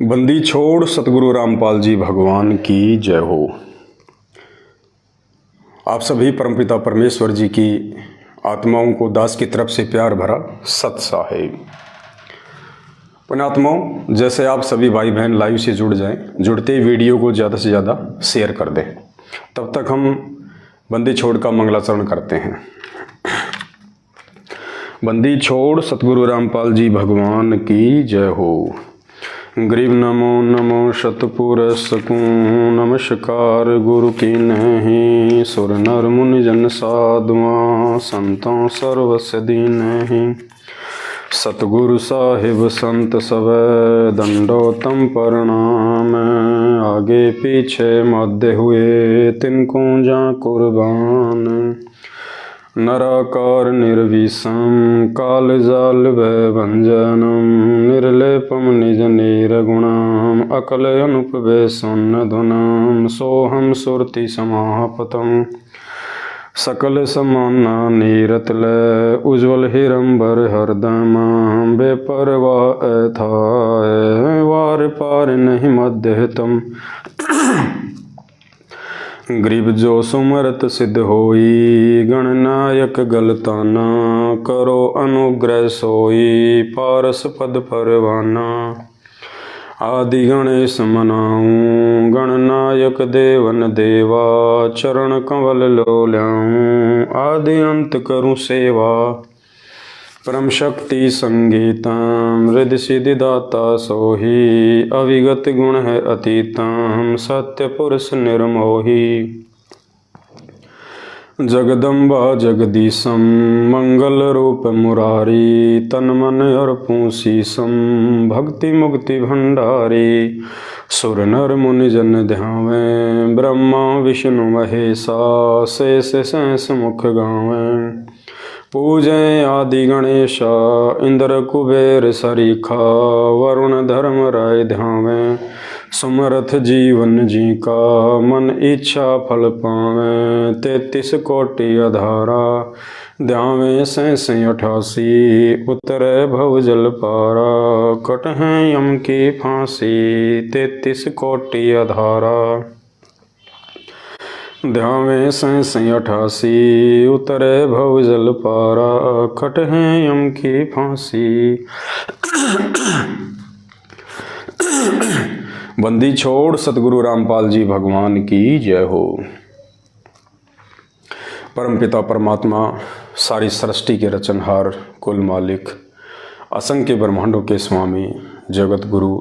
बंदी छोड़ सतगुरु रामपाल जी भगवान की जय हो। आप सभी परमपिता परमेश्वर जी की आत्माओं को दास की तरफ से प्यार भरा सत साहेब। पुण्यात्माओं, जैसे आप सभी भाई बहन लाइव से जुड़ जाएं, जुड़ते ही वीडियो को ज़्यादा से ज़्यादा शेयर कर दें। तब तक हम बंदी छोड़ का मंगलाचरण करते हैं। बंदी छोड़ सतगुरु रामपाल जी भगवान की जय हो। गरीब नमो नमो शतपुरस को नमस्कार गुरु की नहीं। सुर नर मुनि जन साधुआ संतों सर्वस्य दीनहि। सतगुरु साहिब संत सवै दंडोतम प्रणाम। आगे पीछे मध्य हुए तिनको जा कुर्बान। नराकार निर्विषम काल जाल भंजनम। निर्लेपम निज निर्गुणम अकल अनुपवे सुन्नधुनम। सोहम सुरति समापतम सकल समाना नीरतल। उज्ज्वल हिरंबर हरदम बेपरवाह अथाय। वार पार नहीं मध्यतम। गरीब जो सुमरत सिद्ध होई। गणनायक गलताना करो अनुग्रह सोई। पारस पद परवाना आदि गणेश मनाऊं। गणनायक देवन देवा चरण कंवल लो ल्याऊं। आदि अंत करूं सेवा परम शक्ति संगीतम। हृदय सिद्धि दाता सोही अविगत गुण है अतीतम। सत्य पुरुष निर्मोही जगदम्बा जगदीशम। मंगल रूप मुरारी तन मन अर्पूं शीसम। भक्ति मुक्ति भंडारी सुर नर मुनि जन ध्यावें। ब्रह्मा विष्णु महेशा शेष शेष मुख गावें। पूजें आदि गणेशा इंद्र कुबेर सरीखा। वरुण धर्म राय ध्यावें। सुमरथ जीवन जी का मन इच्छा फल पावें। 33 कोटि अधारा ध्यावें 88 उतरे भव जल पारा। कटहें यम की फांसी 33 कोटि अधारा ध्यावें 88 उतरे भव जल पारा। कटहें यम की फांसी। बंदी छोड़ सतगुरु रामपाल जी भगवान की जय हो। परमपिता परमात्मा सारी सृष्टि के रचनहार कुल मालिक असंख्य ब्रह्मांडों के स्वामी जगत गुरु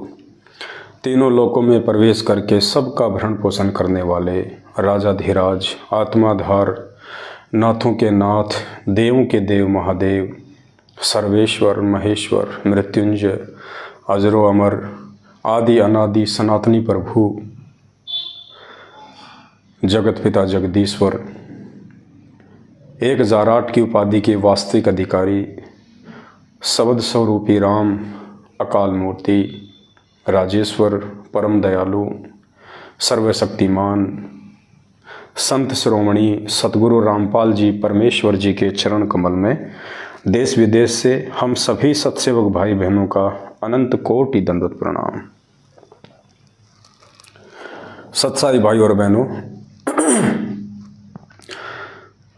तीनों लोकों में प्रवेश करके सबका भरण पोषण करने वाले राजाधिराज आत्माधार नाथों के नाथ देवों के देव महादेव सर्वेश्वर महेश्वर मृत्युंजय अजरो अमर आदि अनादि सनातनी प्रभु जगत पिता जगदीश्वर 1008 की उपाधि के वास्तविक अधिकारी शब्द स्वरूपी राम अकाल मूर्ति राजेश्वर परम दयालु सर्वशक्तिमान संत श्रोमणी सतगुरु रामपाल जी परमेश्वर जी के चरण कमल में देश विदेश से हम सभी सत्सेवक भाई बहनों का अनंत कोटि दंडवत प्रणाम। सत्साई भाई और बहनों,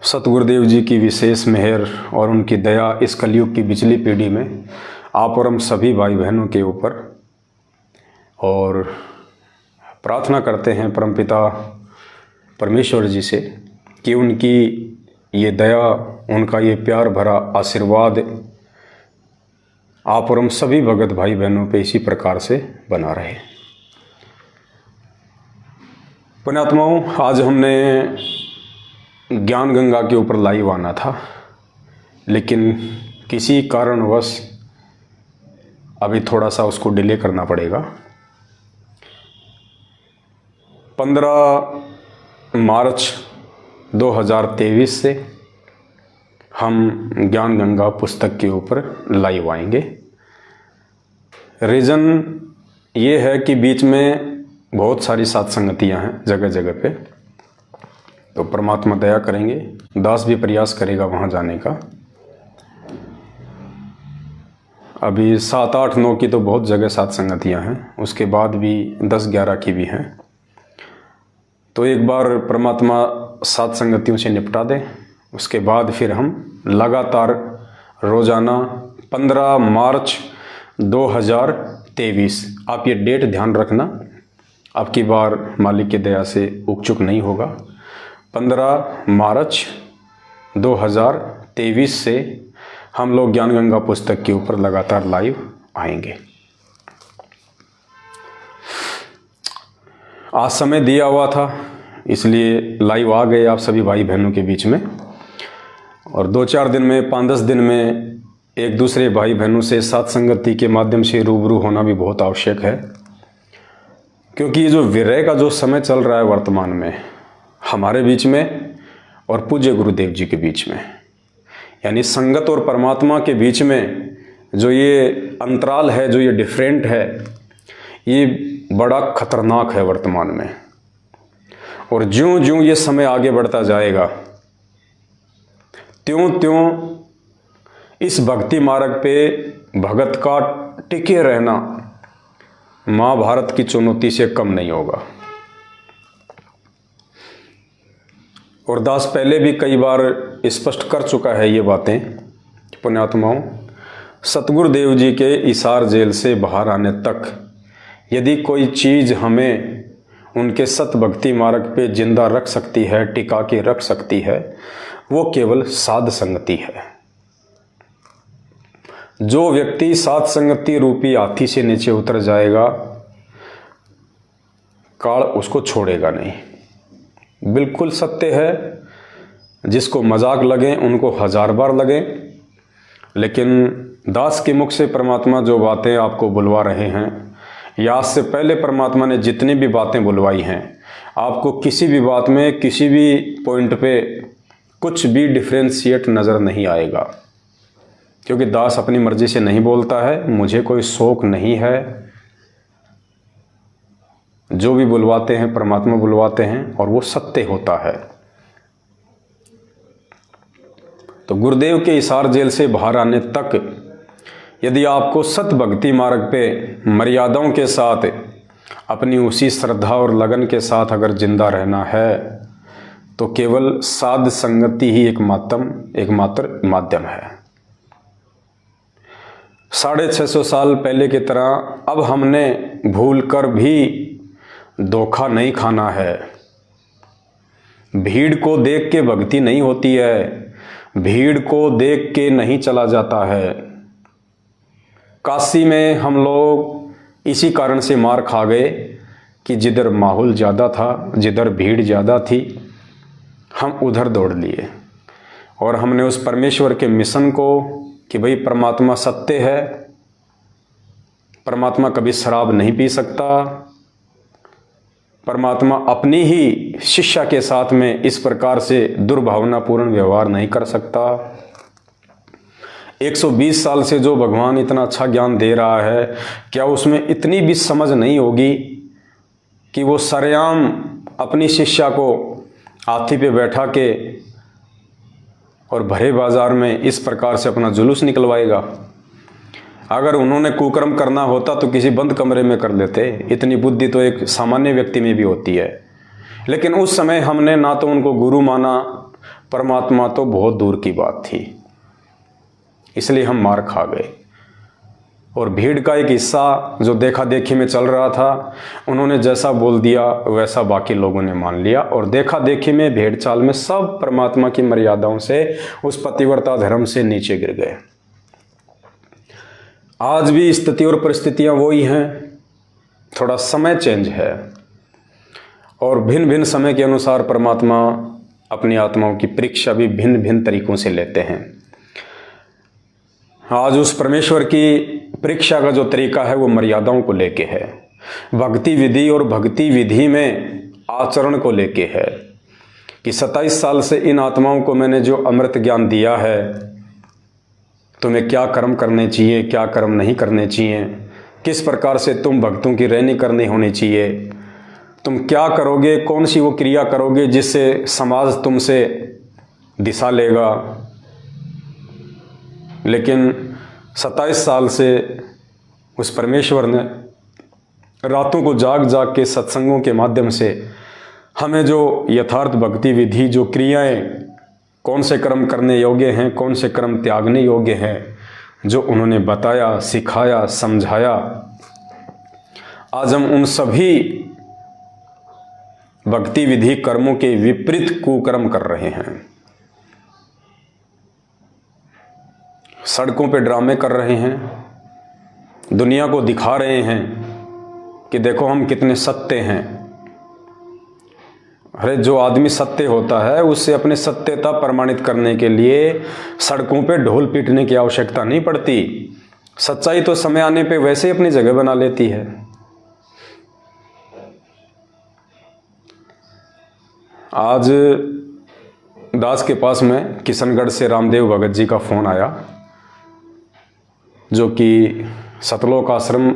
सतगुरुदेव जी की विशेष मेहर और उनकी दया इस कलयुग की बिचली पीढ़ी में आप और हम सभी भाई बहनों के ऊपर, और प्रार्थना करते हैं परमपिता परमेश्वर जी से कि उनकी ये दया उनका ये प्यार भरा आशीर्वाद आप और हम सभी भगत भाई बहनों पे इसी प्रकार से बना रहे। पुण्यात्माओं, आज हमने ज्ञान गंगा के ऊपर लाइव आना था, लेकिन किसी कारणवश अभी थोड़ा सा उसको डिले करना पड़ेगा। 15 मार्च 2023 से हम ज्ञान गंगा पुस्तक के ऊपर लाइव आएंगे। रीज़न ये है कि बीच में बहुत सारी सत्संगतियाँ हैं जगह जगह पे, तो परमात्मा दया करेंगे, दास भी प्रयास करेगा वहाँ जाने का। अभी 7, 8, 9 की तो बहुत जगह सात संगतियाँ हैं, उसके बाद भी 10, 11 की भी हैं। तो एक बार परमात्मा सात संगतियों से निपटा दे, उसके बाद फिर हम लगातार रोज़ाना 15 मार्च 2023, आप ये डेट ध्यान रखना, आपकी बार मालिक की दया से उकचुक नहीं होगा। 15 मार्च 2023 से हम लोग ज्ञान गंगा पुस्तक के ऊपर लगातार लाइव आएंगे। आज समय दिया हुआ था इसलिए लाइव आ गए आप सभी भाई बहनों के बीच में, और 2-4 दिन में, 5-10 दिन में एक दूसरे भाई बहनों से सात संगति के माध्यम से रूबरू होना भी बहुत आवश्यक है। क्योंकि ये जो विरह का जो समय चल रहा है वर्तमान में हमारे बीच में और पूज्य गुरुदेव जी के बीच में, यानी संगत और परमात्मा के बीच में जो ये अंतराल है, जो ये डिफरेंट है, ये बड़ा खतरनाक है वर्तमान में। और ज्यों ज्यों ये समय आगे बढ़ता जाएगा त्यों त्यों इस भक्ति मार्ग पे भगत का टिके रहना महाभारत की चुनौती से कम नहीं होगा। और दास पहले भी कई बार स्पष्ट कर चुका है ये बातें। पुण्यात्माओं, सतगुरुदेव जी के इसार जेल से बाहर आने तक यदि कोई चीज़ हमें उनके सत भक्ति मार्ग पे जिंदा रख सकती है, टिका के रख सकती है, वो केवल साध संगति है। जो व्यक्ति साध संगति रूपी हाथी से नीचे उतर जाएगा, काल उसको छोड़ेगा नहीं। बिल्कुल सत्य है, जिसको मजाक लगे उनको 1000 बार लगे, लेकिन दास के मुख से परमात्मा जो बातें आपको बुलवा रहे हैं, या आज से पहले परमात्मा ने जितनी भी बातें बुलवाई हैं, आपको किसी भी बात में, किसी भी पॉइंट पे कुछ भी डिफ्रेंशिएट नज़र नहीं आएगा। क्योंकि दास अपनी मर्जी से नहीं बोलता है, मुझे कोई शौक नहीं है। जो भी बुलवाते हैं परमात्मा बुलवाते हैं और वो सत्य होता है। तो गुरुदेव के इसार जेल से बाहर आने तक यदि आपको सत भक्ति मार्ग पे मर्यादाओं के साथ अपनी उसी श्रद्धा और लगन के साथ अगर जिंदा रहना है, तो केवल साध संगति ही एकमात्र माध्यम है। 650 साल पहले की तरह अब हमने भूल कर भी धोखा नहीं खाना है। भीड़ को देख के भक्ति नहीं होती है, भीड़ को देख के नहीं चला जाता है। काशी में हम लोग इसी कारण से मार खा गए कि जिधर माहौल ज़्यादा था, जिधर भीड़ ज़्यादा थी, हम उधर दौड़ लिए। और हमने उस परमेश्वर के मिशन को कि भाई परमात्मा सत्य है, परमात्मा कभी शराब नहीं पी सकता, परमात्मा अपनी ही शिष्या के साथ में इस प्रकार से दुर्भावनापूर्ण व्यवहार नहीं कर सकता। 120 साल से जो भगवान इतना अच्छा ज्ञान दे रहा है, क्या उसमें इतनी भी समझ नहीं होगी कि वो सरेआम अपनी शिष्या को हाथी पे बैठा के और भरे बाजार में इस प्रकार से अपना जुलूस निकलवाएगा? अगर उन्होंने कुकर्म करना होता तो किसी बंद कमरे में कर लेते। इतनी बुद्धि तो एक सामान्य व्यक्ति में भी होती है। लेकिन उस समय हमने ना तो उनको गुरु माना, परमात्मा तो बहुत दूर की बात थी, इसलिए हम मार खा गए। और भीड़ का एक हिस्सा जो देखा देखी में चल रहा था, उन्होंने जैसा बोल दिया वैसा बाकी लोगों ने मान लिया, और देखा देखी में, भेड़ चाल में सब परमात्मा की मर्यादाओं से, उस पतिव्रता धर्म से नीचे गिर गए। आज भी स्थिति और परिस्थितियां वही हैं, थोड़ा समय चेंज है, और भिन्न भिन्न समय के अनुसार परमात्मा अपनी आत्माओं की परीक्षा भी भिन्न भिन्न तरीकों से लेते हैं। आज उस परमेश्वर की परीक्षा का जो तरीका है वो मर्यादाओं को लेके है, भक्ति विधि और भक्ति विधि में आचरण को लेके है, कि 27 साल से इन आत्माओं को मैंने जो अमृत ज्ञान दिया है, तुम्हें क्या कर्म करने चाहिए, क्या कर्म नहीं करने चाहिए, किस प्रकार से तुम भक्तों की रहनी करनी होनी चाहिए, तुम क्या करोगे, कौन सी वो क्रिया करोगे जिससे समाज तुमसे दिशा लेगा। लेकिन 27 साल से उस परमेश्वर ने रातों को जाग जाग के सत्संगों के माध्यम से हमें जो यथार्थ भक्ति विधि, जो क्रियाएं, कौन से कर्म करने योग्य हैं, कौन से कर्म त्यागने योग्य हैं, जो उन्होंने बताया, सिखाया, समझाया, आज हम उन सभी भक्ति विधि कर्मों के विपरीत कुकर्म कर रहे हैं। सड़कों पे ड्रामे कर रहे हैं, दुनिया को दिखा रहे हैं कि देखो हम कितने सत्य हैं। अरे जो आदमी सत्य होता है उससे अपनी सत्यता प्रमाणित करने के लिए सड़कों पे ढोल पीटने की आवश्यकता नहीं पड़ती। सच्चाई तो समय आने पे वैसे ही अपनी जगह बना लेती है। आज दास के पास में किशनगढ़ से रामदेव भगत जी का फ़ोन आया, जो कि सतलोक आश्रम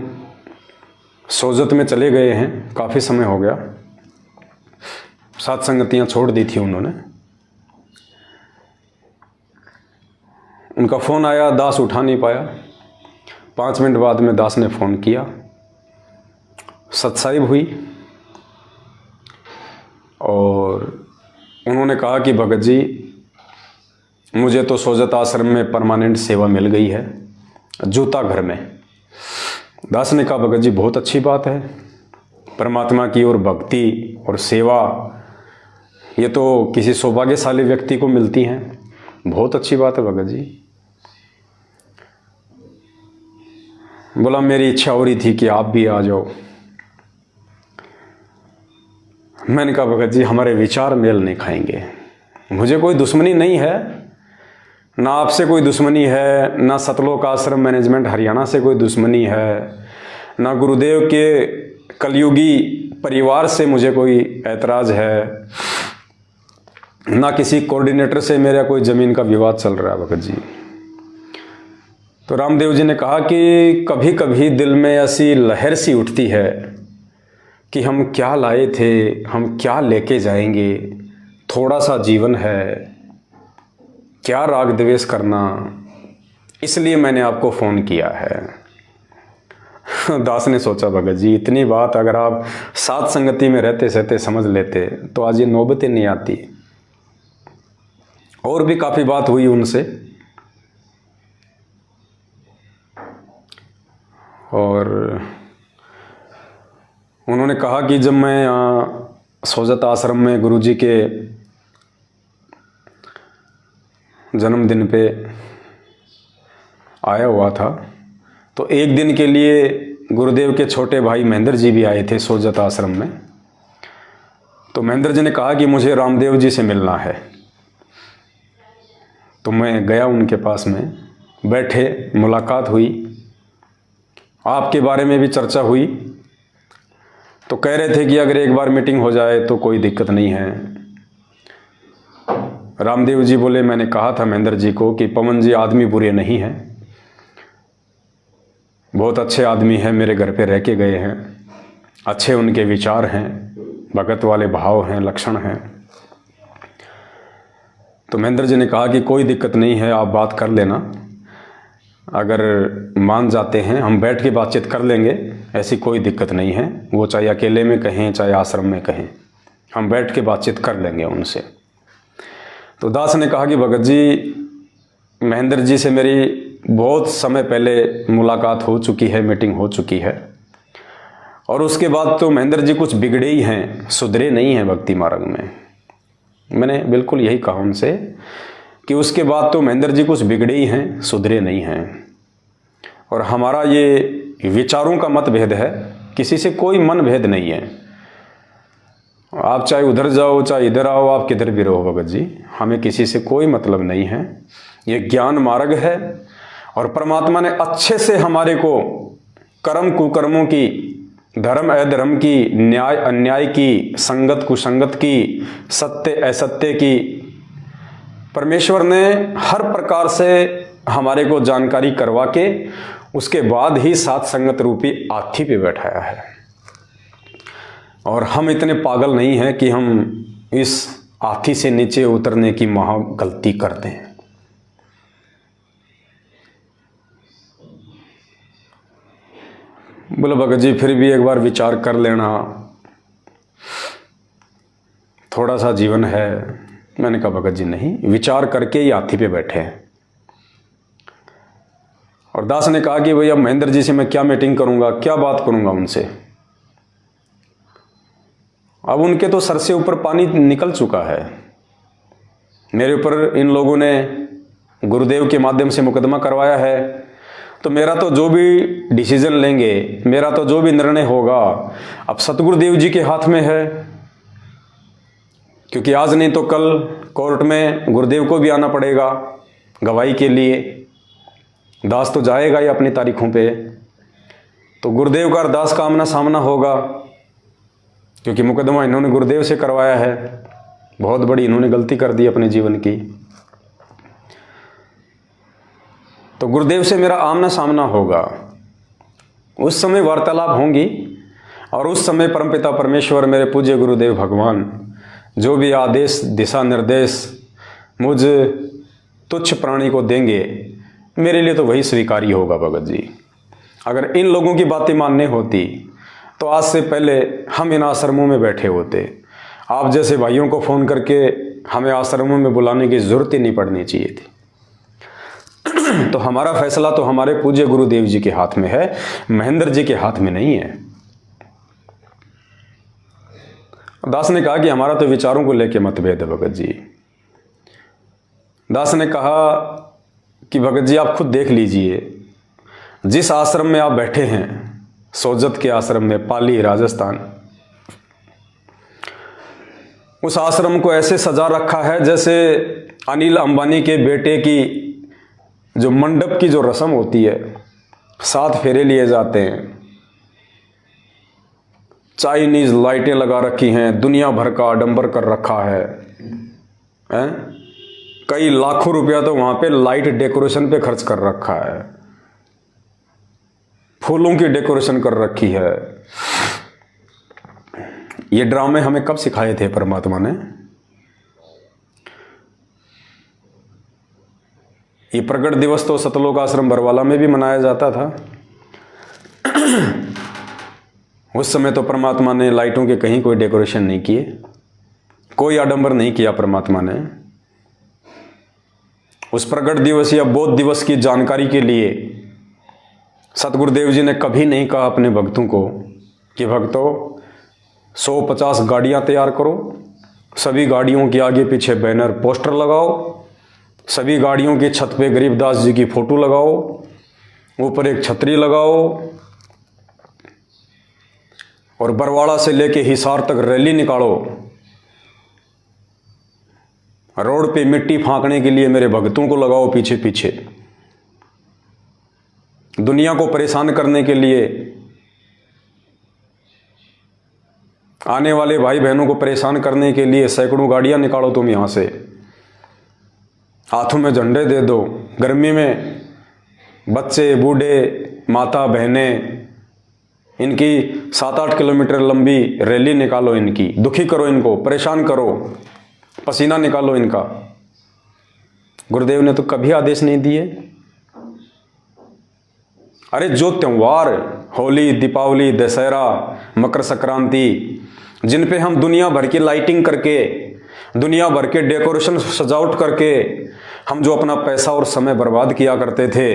सोजत में चले गए हैं, काफ़ी समय हो गया, सात संगतियाँ छोड़ दी थी उन्होंने। उनका फ़ोन आया, दास उठा नहीं पाया। 5 मिनट बाद में दास ने फ़ोन किया, सत्साहिब हुई और उन्होंने कहा कि भगत जी मुझे तो सोजत आश्रम में परमानेंट सेवा मिल गई है, जूता घर में। दास ने कहा भगत जी बहुत अच्छी बात है, परमात्मा की ओर भक्ति और सेवा ये तो किसी सौभाग्यशाली व्यक्ति को मिलती हैं, बहुत अच्छी बात है भगत जी। बोला मेरी इच्छा हो रही थी कि आप भी आ जाओ। मैंने कहा भगत जी हमारे विचार मेल नहीं खाएंगे। मुझे कोई दुश्मनी नहीं है, ना आपसे कोई दुश्मनी है, ना सतलोक आश्रम मैनेजमेंट हरियाणा से कोई दुश्मनी है, ना गुरुदेव के कलयुगी परिवार से मुझे कोई ऐतराज़ है, ना किसी कोऑर्डिनेटर से मेरा कोई ज़मीन का विवाद चल रहा है भगत जी। तो रामदेव जी ने कहा कि कभी कभी दिल में ऐसी लहर सी उठती है कि हम क्या लाए थे, हम क्या लेके जाएंगे, थोड़ा सा जीवन है, क्या राग द्वेष करना, इसलिए मैंने आपको फ़ोन किया है। दास ने सोचा भगत जी इतनी बात अगर आप साथ संगति में रहते सहते समझ लेते तो आज ये नौबत ही नहीं आती। और भी काफ़ी बात हुई उनसे, और उन्होंने कहा कि जब मैं यहाँ सोजत आश्रम में गुरुजी के जन्मदिन पे आया हुआ था तो एक दिन के लिए गुरुदेव के छोटे भाई महेंद्र जी भी आए थे सोजत आश्रम में। तो महेंद्र जी ने कहा कि मुझे रामदेव जी से मिलना है। तो मैं गया उनके पास में, बैठे, मुलाकात हुई, आपके बारे में भी चर्चा हुई। तो कह रहे थे कि अगर एक बार मीटिंग हो जाए तो कोई दिक्कत नहीं है। रामदेव जी बोले मैंने कहा था महेंद्र जी को कि पवन जी आदमी बुरे नहीं हैं, बहुत अच्छे आदमी हैं, मेरे घर पे रह के गए हैं, अच्छे उनके विचार हैं, भगत वाले भाव हैं, लक्षण हैं। तो महेंद्र जी ने कहा कि कोई दिक्कत नहीं है, आप बात कर लेना, अगर मान जाते हैं हम बैठ के बातचीत कर लेंगे, ऐसी कोई दिक्कत नहीं है। वो चाहे अकेले में कहें चाहे आश्रम में कहें, हम बैठ के बातचीत कर लेंगे उनसे। तो दास ने कहा कि भगत जी महेंद्र जी से मेरी बहुत समय पहले मुलाकात हो चुकी है, मीटिंग हो चुकी है, और उसके बाद तो महेंद्र जी कुछ बिगड़े ही हैं, सुधरे नहीं हैं भक्ति मार्ग में। मैंने बिल्कुल यही कहा उनसे कि उसके बाद तो महेंद्र जी कुछ बिगड़े ही हैं, सुधरे नहीं हैं। और हमारा ये विचारों का मतभेद है, किसी से कोई मन भेद नहीं है। आप चाहे उधर जाओ चाहे इधर आओ, आप किधर भी रहो भगत जी, हमें किसी से कोई मतलब नहीं है। ये ज्ञान मार्ग है और परमात्मा ने अच्छे से हमारे को कर्म कुकर्मों की, धर्म अधर्म की, न्याय अन्याय की, संगत कुसंगत की, सत्य असत्य की, परमेश्वर ने हर प्रकार से हमारे को जानकारी करवा के उसके बाद ही सात संगत रूपी हाथी पे बैठाया है। और हम इतने पागल नहीं हैं कि हम इस हाथी से नीचे उतरने की महा गलती करते हैं। बोले भगत जी फिर भी एक बार विचार कर लेना, थोड़ा सा जीवन है। मैंने कहा भगत जी नहीं, विचार करके ही हाथी पे बैठे हैं। और दास ने कहा कि भैया महेंद्र जी से मैं क्या मीटिंग करूंगा, क्या बात करूंगा उनसे। अब उनके तो सर से ऊपर पानी निकल चुका है। मेरे ऊपर इन लोगों ने गुरुदेव के माध्यम से मुकदमा करवाया है, तो मेरा तो जो भी डिसीजन लेंगे, मेरा तो जो भी निर्णय होगा अब सतगुरुदेव जी के हाथ में है। क्योंकि आज नहीं तो कल कोर्ट में गुरुदेव को भी आना पड़ेगा गवाही के लिए। दास तो जाएगा ही अपनी तारीखों पे, तो गुरुदेव का और दास का आमना सामना होगा। क्योंकि मुकदमा इन्होंने गुरुदेव से करवाया है, बहुत बड़ी इन्होंने गलती कर दी अपने जीवन की। तो गुरुदेव से मेरा आमना सामना होगा, उस समय वार्तालाप होंगी। और उस समय परमपिता परमेश्वर, मेरे पूज्य गुरुदेव भगवान जो भी आदेश दिशा निर्देश मुझ तुच्छ प्राणी को देंगे, मेरे लिए तो वही स्वीकारी होगा भगत जी। अगर इन लोगों की बातें मानने होती तो आज से पहले हम इन आश्रमों में बैठे होते। आप जैसे भाइयों को फ़ोन करके हमें आश्रमों में बुलाने की ज़रूरत ही नहीं पड़नी चाहिए थी। तो हमारा फैसला तो हमारे पूज्य गुरुदेव जी के हाथ में है, महेंद्र जी के हाथ में नहीं है। दास ने कहा कि हमारा तो विचारों को लेकर मतभेद है भगत जी। दास ने कहा कि भगत जी आप खुद देख लीजिए, जिस आश्रम में आप बैठे हैं, सोजत के आश्रम में, पाली राजस्थान, उस आश्रम को ऐसे सजा रखा है जैसे अनिल अंबानी के बेटे की जो मंडप की जो रस्म होती है, 7 फेरे लिए जाते हैं, चाइनीज लाइटें लगा रखी हैं, दुनिया भर का आडंबर कर रखा है, कई लाखों रुपया तो वहां पे लाइट डेकोरेशन पे खर्च कर रखा है, फूलों की डेकोरेशन कर रखी है। ये ड्रामे हमें कब सिखाए थे परमात्मा ने? ये प्रगट दिवस तो सतलोक आश्रम बरवाला में भी मनाया जाता था। उस समय तो परमात्मा ने लाइटों के कहीं कोई डेकोरेशन नहीं किए, कोई आडंबर नहीं किया परमात्मा ने। उस प्रगट दिवस या बोध दिवस की जानकारी के लिए सतगुरुदेव जी ने कभी नहीं कहा अपने भक्तों को कि भक्तों 150 गाड़ियां तैयार करो, सभी गाड़ियों के आगे पीछे बैनर पोस्टर लगाओ, सभी गाड़ियों की छत पे गरीबदास जी की फोटो लगाओ, ऊपर एक छतरी लगाओ और बरवाड़ा से लेके हिसार तक रैली निकालो। रोड पे मिट्टी फांकने के लिए मेरे भक्तों को लगाओ पीछे पीछे। दुनिया को परेशान करने के लिए, आने वाले भाई बहनों को परेशान करने के लिए सैकड़ों गाड़ियां निकालो तुम यहां से, हाथों में झंडे दे दो। गर्मी में बच्चे बूढ़े माता बहनें, इनकी 7-8 किलोमीटर लंबी रैली निकालो, इनकी दुखी करो, इनको परेशान करो, पसीना निकालो इनका। गुरुदेव ने तो कभी आदेश नहीं दिए। अरे जो त्यौहार, होली, दीपावली, दशहरा, मकर संक्रांति, जिन पे हम दुनिया भर की लाइटिंग करके, दुनिया भर के डेकोरेशन सजावट करके हम जो अपना पैसा और समय बर्बाद किया करते थे,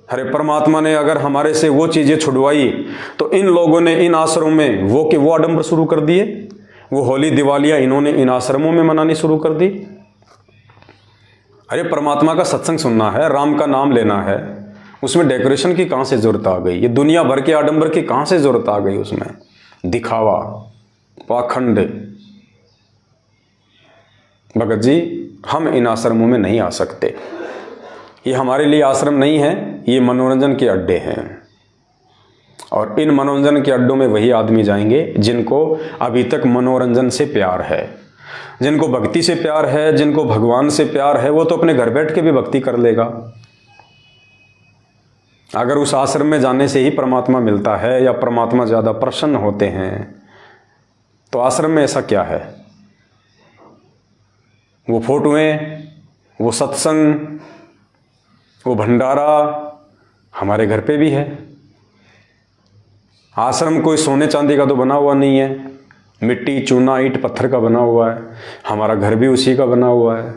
अरे परमात्मा ने अगर हमारे से वो चीजें छुड़वाई तो इन लोगों ने इन आश्रमों में वो आडंबर शुरू कर दिए। वो होली दिवालियां इन्होंने इन आश्रमों में मनानी शुरू कर दी। अरे परमात्मा का सत्संग सुनना है, राम का नाम लेना है, उसमें डेकोरेशन की कहां से जरूरत आ गई? ये दुनिया भर के आडंबर की कहां से जरूरत आ गई? उसमें दिखावा, पाखंड। भगत जी हम इन आश्रमों में नहीं आ सकते, ये हमारे लिए आश्रम नहीं है, ये मनोरंजन के अड्डे हैं। और इन मनोरंजन के अड्डों में वही आदमी जाएंगे जिनको अभी तक मनोरंजन से प्यार है, जिनको भक्ति से प्यार है, जिनको भगवान से प्यार है। वो तो अपने घर बैठ के भी भक्ति कर लेगा। अगर उस आश्रम में जाने से ही परमात्मा मिलता है या परमात्मा ज़्यादा प्रसन्न होते हैं, तो आश्रम में ऐसा क्या है? वो फोटोएं, वो सत्संग, वो भंडारा हमारे घर पे भी है। आश्रम कोई सोने चांदी का तो बना हुआ नहीं है, मिट्टी चूना ईंट पत्थर का बना हुआ है। हमारा घर भी उसी का बना हुआ है।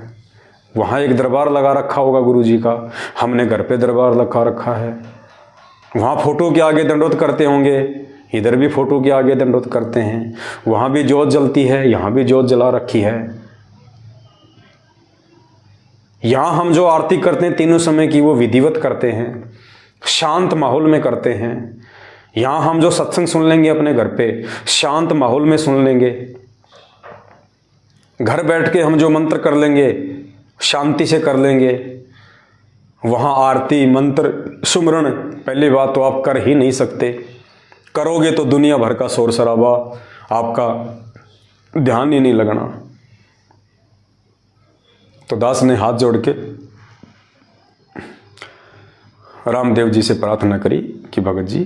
वहाँ एक दरबार लगा रखा होगा गुरु जी का, हमने घर पे दरबार लगा रखा है। वहाँ फोटो के आगे दंडोत करते होंगे, इधर भी फोटो के आगे दंडोत करते हैं। वहाँ भी जोत जलती है, यहाँ भी जोत जला रखी है। यहाँ हम जो आरती करते हैं तीनों समय की, वो विधिवत करते हैं, शांत माहौल में करते हैं। यहाँ हम जो सत्संग सुन लेंगे अपने घर पे, शांत माहौल में सुन लेंगे। घर बैठ के हम जो मंत्र कर लेंगे, शांति से कर लेंगे। वहाँ आरती मंत्र सुमरण पहली बात तो आप कर ही नहीं सकते। करोगे तो दुनिया भर का शोर शराबा, आपका ध्यान ही नहीं लगना। तो दास ने हाथ जोड़ के रामदेव जी से प्रार्थना करी कि भगत जी,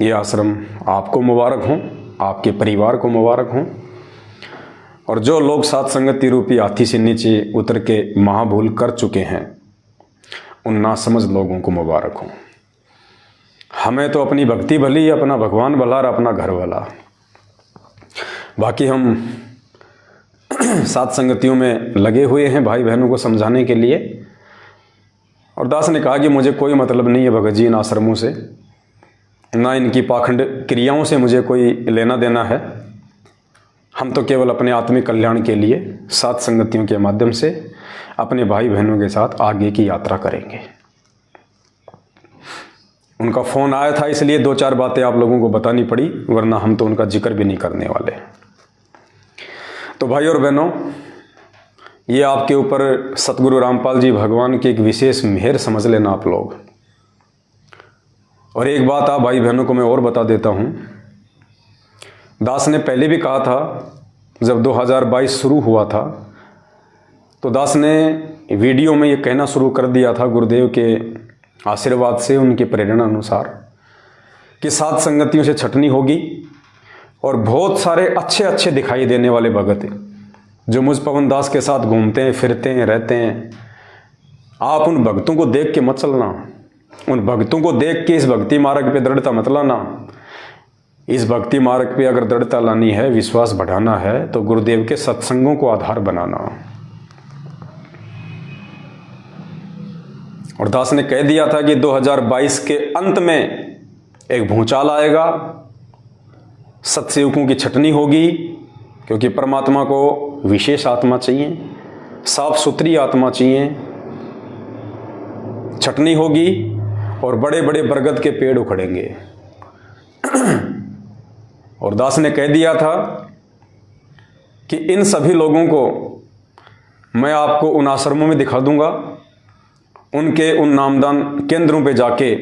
ये आश्रम आपको मुबारक हो, आपके परिवार को मुबारक हो, और जो लोग सात संगति रूपी हाथी से नीचे उतर के महाभूल कर चुके हैं, उन नासमझ लोगों को मुबारक हो। हमें तो अपनी भक्ति भली, अपना भगवान भला और अपना घर भला। बाकी हम सात संगतियों में लगे हुए हैं भाई बहनों को समझाने के लिए। और दास ने कहा कि मुझे कोई मतलब नहीं है भगत जी इन आश्रमों से, ना इनकी पाखंड क्रियाओं से मुझे कोई लेना देना है। हम तो केवल अपने आत्मिक कल्याण के लिए सात संगतियों के माध्यम से अपने भाई बहनों के साथ आगे की यात्रा करेंगे। उनका फ़ोन आया था, इसलिए दो चार बातें आप लोगों को बतानी पड़ी, वरना हम तो उनका जिक्र भी नहीं करने वाले। तो भाई और बहनों, ये आपके ऊपर सतगुरु रामपाल जी भगवान की एक विशेष मेहर समझ लेना आप लोग। और एक बात आप भाई बहनों को मैं और बता देता हूँ, दास ने पहले भी कहा था, जब 2022 शुरू हुआ था तो दास ने वीडियो में ये कहना शुरू कर दिया था गुरुदेव के आशीर्वाद से, उनकी प्रेरणा अनुसार, कि सात संगतियों से छटनी होगी और बहुत सारे अच्छे अच्छे दिखाई देने वाले भगत जो मुझ पवन दास के साथ घूमते हैं, फिरते हैं, रहते हैं, आप उन भक्तों को देख के मत चलना। उन भक्तों को देख के इस भक्ति मार्ग पे दृढ़ता मत लाना। इस भक्ति मार्ग पे अगर दृढ़ता लानी है, विश्वास बढ़ाना है, तो गुरुदेव के सत्संगों को आधार बनाना। और दास ने कह दिया था कि 2022 के अंत में एक भूचाल आएगा, सत्सेवकों की छटनी होगी, क्योंकि परमात्मा को विशेष आत्मा चाहिए, साफ सुथरी आत्मा चाहिए। छटनी होगी और बड़े बड़े बरगद के पेड़ उखड़ेंगे। और दास ने कह दिया था कि इन सभी लोगों को मैं आपको उन आश्रमों में दिखा दूंगा, उनके उन नामदान केंद्रों पे जाके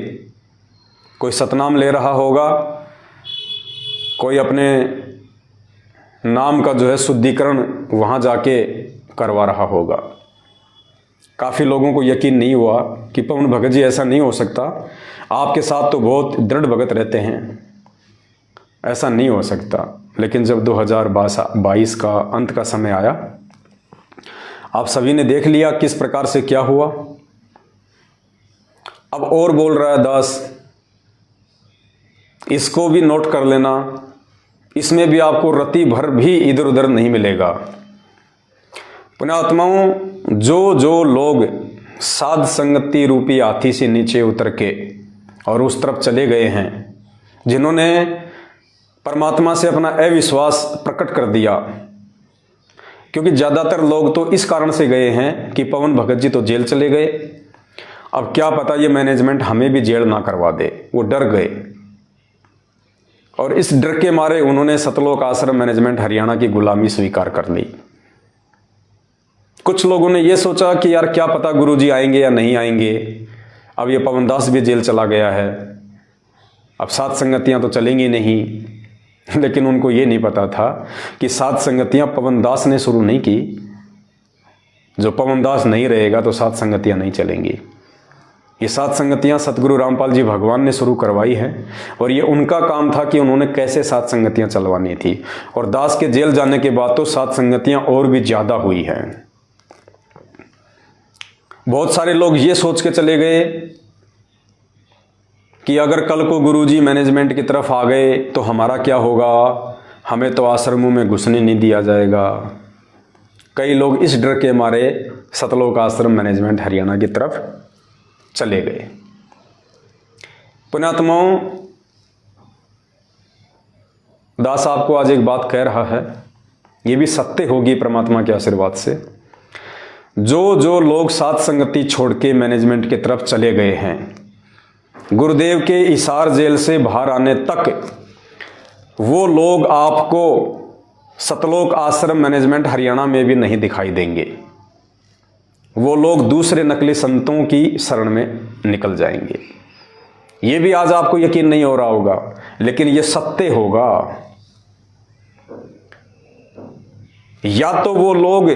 कोई सतनाम ले रहा होगा, कोई अपने नाम का जो है शुद्धिकरण वहाँ जाके करवा रहा होगा। काफ़ी लोगों को यकीन नहीं हुआ कि पवन भगत जी ऐसा नहीं हो सकता, आपके साथ तो बहुत दृढ़ भगत रहते हैं, ऐसा नहीं हो सकता। लेकिन जब 2022 का अंत का समय आया, आप सभी ने देख लिया किस प्रकार से क्या हुआ। अब और बोल रहा है दास, इसको भी नोट कर लेना, इसमें भी आपको रति भर भी इधर उधर नहीं मिलेगा। पुण्यात्माओं, जो लोग साध संगति रूपी हाथी से नीचे उतर के और उस तरफ चले गए हैं, जिन्होंने परमात्मा से अपना अविश्वास प्रकट कर दिया, क्योंकि ज़्यादातर लोग तो इस कारण से गए हैं कि पवन भगत जी तो जेल चले गए, अब क्या पता ये मैनेजमेंट हमें भी जेल ना करवा दे, वो डर गए। और इस डर के मारे उन्होंने सतलोक आश्रम मैनेजमेंट हरियाणा की गुलामी स्वीकार कर ली। कुछ लोगों ने यह सोचा कि यार क्या पता गुरुजी आएंगे या नहीं आएंगे, अब ये पवन दास भी जेल चला गया है, अब सात संगतियां तो चलेंगी नहीं। लेकिन उनको ये नहीं पता था कि सात संगतियां पवन दास ने शुरू नहीं की। जो पवन दास नहीं रहेगा तो सात संगतियां नहीं चलेंगी। ये सात संगतियां सतगुरु रामपाल जी भगवान ने शुरू करवाई हैं, और ये उनका काम था कि उन्होंने कैसे सात संगतियां चलवानी थी। और दास के जेल जाने के बाद तो सात संगतियां और भी ज़्यादा हुई हैं। बहुत सारे लोग ये सोच के चले गए कि अगर कल को गुरुजी मैनेजमेंट की तरफ आ गए तो हमारा क्या होगा, हमें तो आश्रमों में घुसने नहीं दिया जाएगा। कई लोग इस डर के मारे सतलोक आश्रम मैनेजमेंट हरियाणा की तरफ चले गए। पुण्यात्माओं, दास आपको आज एक बात कह रहा है, ये भी सत्य होगी परमात्मा के आशीर्वाद से। जो लोग साथ संगति छोड़ के मैनेजमेंट की तरफ चले गए हैं, गुरुदेव के हिसार जेल से बाहर आने तक वो लोग आपको सतलोक आश्रम मैनेजमेंट हरियाणा में भी नहीं दिखाई देंगे। वो लोग दूसरे नकली संतों की शरण में निकल जाएंगे। ये भी आज आपको यकीन नहीं हो रहा होगा, लेकिन ये सत्य होगा। या तो वो लोग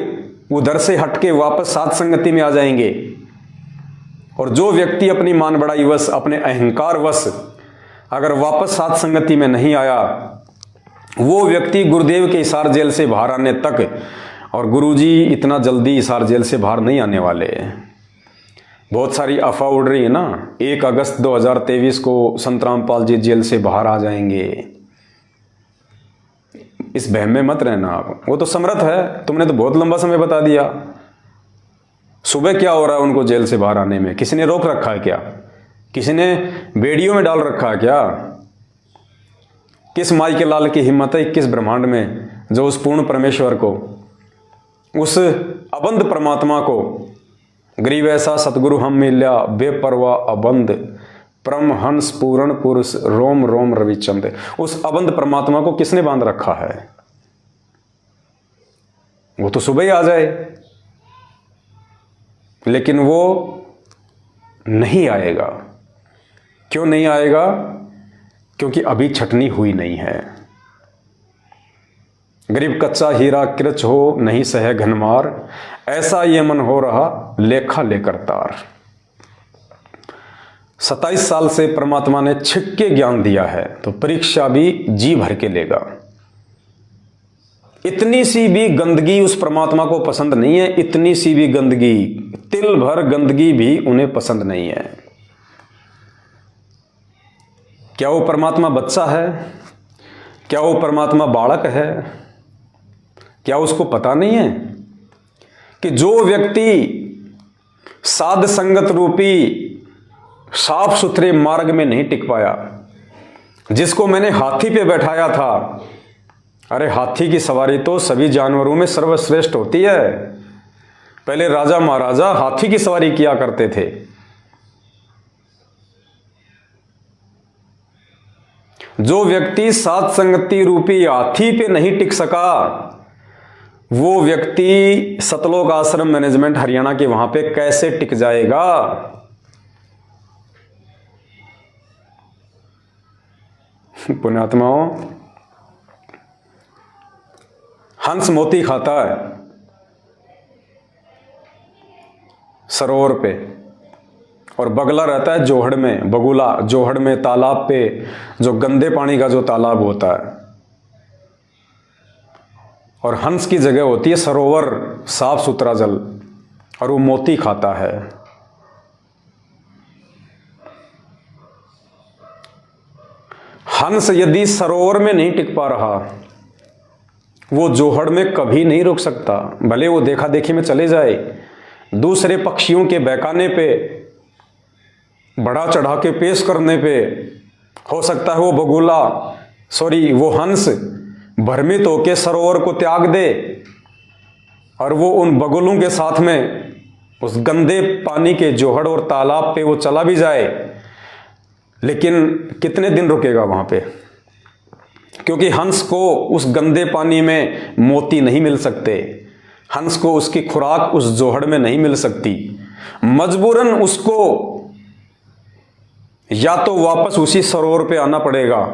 उधर से हटके वापस साथ संगति में आ जाएंगे, और जो व्यक्ति अपनी मान बढ़ाई वश, अपने अहंकार वश अगर वापस साथ संगति में नहीं आया, वो व्यक्ति गुरुदेव के हिसार जेल से बाहर आने तक, और गुरुजी इतना जल्दी हिसार जेल से बाहर नहीं आने वाले। बहुत सारी अफवाह उड़ रही है ना, 1 अगस्त 2023 को संत रामपाल जी जेल से बाहर आ जाएंगे। इस बहम में मत रहना आप, वो तो समर्थ है, तुमने तो बहुत लंबा समय बता दिया। सुबह क्या हो रहा है उनको जेल से बाहर आने में? किसी ने रोक रखा है क्या? किसी ने बेड़ियों में डाल रखा है क्या? किस माई के लाल की हिम्मत है 21 ब्रह्मांड में, जो उस पूर्ण परमेश्वर को, उस अबंध परमात्मा को, गरीब ऐसा सतगुरु हम मिल्या बेपरवाह अबंध परमहंस पूर्ण पुरुष रोम रोम रविचंद, उस अबंध परमात्मा को किसने बांध रखा है? वो तो सुबह ही आ जाए, लेकिन वो नहीं आएगा। क्यों नहीं आएगा? क्योंकि अभी छटनी हुई नहीं है। गरीब कच्चा हीरा कृच हो नहीं सहे घनमार, ऐसा ये मन हो रहा लेखा लेकर तार। 27 साल से परमात्मा ने छिक के ज्ञान दिया है, तो परीक्षा भी जी भर के लेगा। इतनी सी भी गंदगी उस परमात्मा को पसंद नहीं है, इतनी सी भी गंदगी, तिल भर गंदगी भी उन्हें पसंद नहीं है। क्या वो परमात्मा बच्चा है? क्या वो परमात्मा बालक है? क्या उसको पता नहीं है कि जो व्यक्ति साध संगत रूपी साफ सुथरे मार्ग में नहीं टिक पाया, जिसको मैंने हाथी पे बैठाया था, अरे हाथी की सवारी तो सभी जानवरों में सर्वश्रेष्ठ होती है। पहले राजा महाराजा हाथी की सवारी किया करते थे। जो व्यक्ति सात संगति रूपी हाथी पे नहीं टिक सका, वो व्यक्ति सतलोक आश्रम मैनेजमेंट हरियाणा के वहां पे कैसे टिक जाएगा? पुण्यात्माओं, हंस मोती खाता है सरोवर पे, और बगला रहता है जोहड़ में, बगुला जोहड़ में तालाब पे, जो गंदे पानी का जो तालाब होता है। और हंस की जगह होती है सरोवर, साफ सुथरा जल, और वो मोती खाता है। हंस यदि सरोवर में नहीं टिक पा रहा, वो जोहड़ में कभी नहीं रुक सकता। भले वो देखा देखी में चले जाए, दूसरे पक्षियों के बहकाने पे, बढ़ा चढ़ा के पेश करने पे, हो सकता है वो बगुला वो हंस भ्रमित होके सरोवर को त्याग दे, और वो उन बगुलों के साथ में उस गंदे पानी के जोहड़ और तालाब पे वो चला भी जाए, लेकिन कितने दिन रुकेगा वहां पे? क्योंकि हंस को उस गंदे पानी में मोती नहीं मिल सकते, हंस को उसकी खुराक उस जोहड़ में नहीं मिल सकती। मजबूरन उसको या तो वापस उसी सरोवर पे आना पड़ेगा,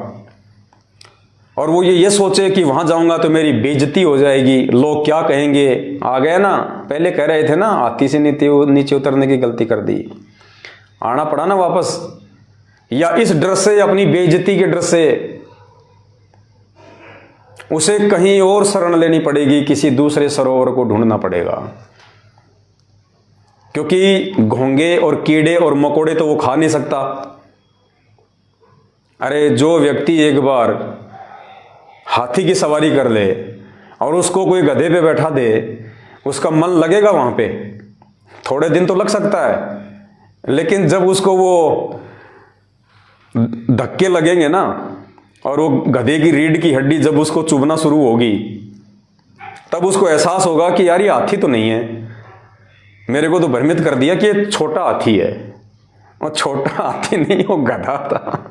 और वो ये सोचे कि वहां जाऊंगा तो मेरी बेइज्जती हो जाएगी, लोग क्या कहेंगे। आ गए ना, पहले कह रहे थे ना हाथी से नीचे उतरने की गलती कर दी, आना पड़ा ना वापस। या इस डर से, अपनी बेइज्जती के डर से उसे कहीं और शरण लेनी पड़ेगी, किसी दूसरे सरोवर को ढूंढना पड़ेगा। क्योंकि घोंगे और कीड़े और मकोड़े तो वो खा नहीं सकता, अरे जो व्यक्ति एक बार हाथी की सवारी कर ले और उसको कोई गधे पे बैठा दे, उसका मन लगेगा वहां पे? थोड़े दिन तो लग सकता है, लेकिन जब उसको वो धक्के लगेंगे ना और वो गधे की रीढ़ की हड्डी जब उसको चुभना शुरू होगी, तब उसको एहसास होगा कि यार ये हाथी तो नहीं है, मेरे को तो भ्रमित कर दिया कि ये छोटा हाथी है। और छोटा हाथी नहीं, वो गधा था।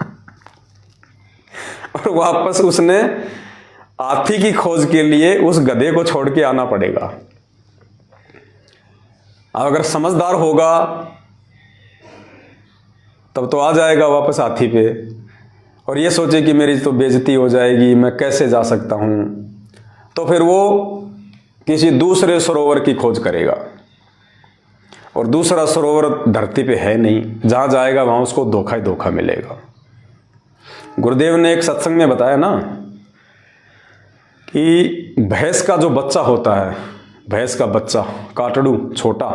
और वापस उसने हाथी की खोज के लिए उस गधे को छोड़ के आना पड़ेगा। अगर समझदार होगा तब तो आ जाएगा वापस हाथी पे, और ये सोचे कि मेरी तो बेइज्जती हो जाएगी, मैं कैसे जा सकता हूं, तो फिर वो किसी दूसरे सरोवर की खोज करेगा। और दूसरा सरोवर धरती पे है नहीं, जहां जाएगा वहां उसको धोखा ही धोखा मिलेगा। गुरुदेव ने एक सत्संग में बताया ना कि भैंस का जो बच्चा होता है, भैंस का बच्चा काटड़ू छोटा,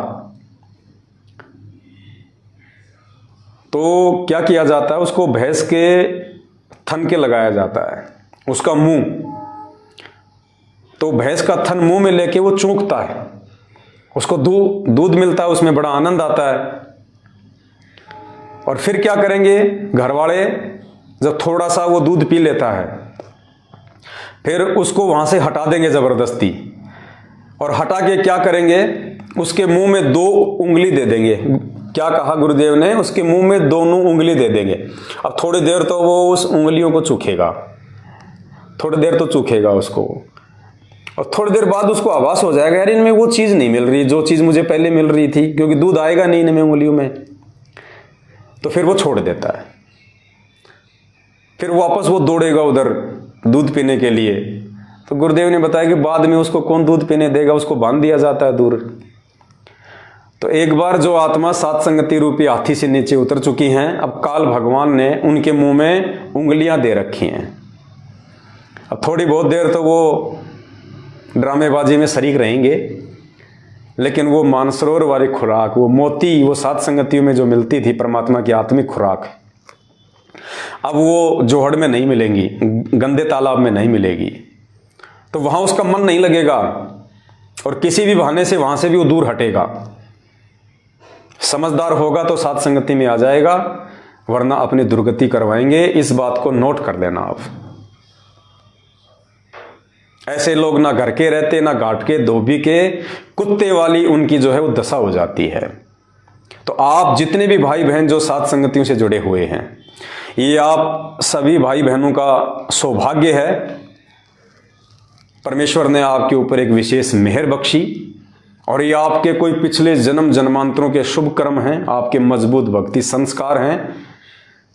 तो क्या किया जाता है, उसको भैंस के थन के लगाया जाता है, उसका मुंह, तो भैंस का थन मुंह में लेके वो चूंकता है, उसको दूध मिलता है, उसमें बड़ा आनंद आता है। और फिर क्या करेंगे घर वाले, जब थोड़ा सा वो दूध पी लेता है, फिर उसको वहां से हटा देंगे जबरदस्ती, और हटा के क्या करेंगे, उसके मुंह में 2 उंगली दे देंगे। क्या कहा गुरुदेव ने, उसके मुंह में दोनों उंगली दे देंगे। अब थोड़ी देर तो वो उस उंगलियों को चूखेगा, थोड़ी देर तो चूखेगा उसको, और थोड़ी देर बाद उसको आभास हो जाएगा यार इनमें वो चीज नहीं मिल रही जो चीज मुझे पहले मिल रही थी, क्योंकि दूध आएगा नहीं इनमें उंगलियों में, तो फिर वो छोड़ देता है। फिर वापस वो दौड़ेगा उधर दूध पीने के लिए। तो गुरुदेव ने बताया कि बाद में उसको कौन दूध पीने देगा, उसको बांध दिया जाता है दूर। तो एक बार जो आत्मा सात संगति रूपी हाथी से नीचे उतर चुकी हैं, अब काल भगवान ने उनके मुंह में उंगलियां दे रखी हैं। अब थोड़ी बहुत देर तो वो ड्रामेबाजी में शरीक रहेंगे, लेकिन वो मानसरोवर वाली खुराक, वो मोती, वो सात संगतियों में जो मिलती थी परमात्मा की आत्मिक खुराक, अब वो जोहड़ में नहीं मिलेंगी, गंदे तालाब में नहीं मिलेगी। तो वहां उसका मन नहीं लगेगा, और किसी भी बहाने से वहां से भी वो दूर हटेगा। समझदार होगा तो सात संगति में आ जाएगा, वरना अपनी दुर्गति करवाएंगे। इस बात को नोट कर लेना आप। ऐसे लोग ना घर के रहते, ना घाट के, धोबी के, कुत्ते वाली उनकी जो है वो दशा हो जाती है। तो आप जितने भी भाई बहन जो सात संगतियों से जुड़े हुए हैं, ये आप सभी भाई बहनों का सौभाग्य है। परमेश्वर ने आपके ऊपर एक विशेष मेहर बख्शी, और ये आपके कोई पिछले जन्म जन्मांतरों के शुभ कर्म हैं, आपके मजबूत भक्ति संस्कार हैं,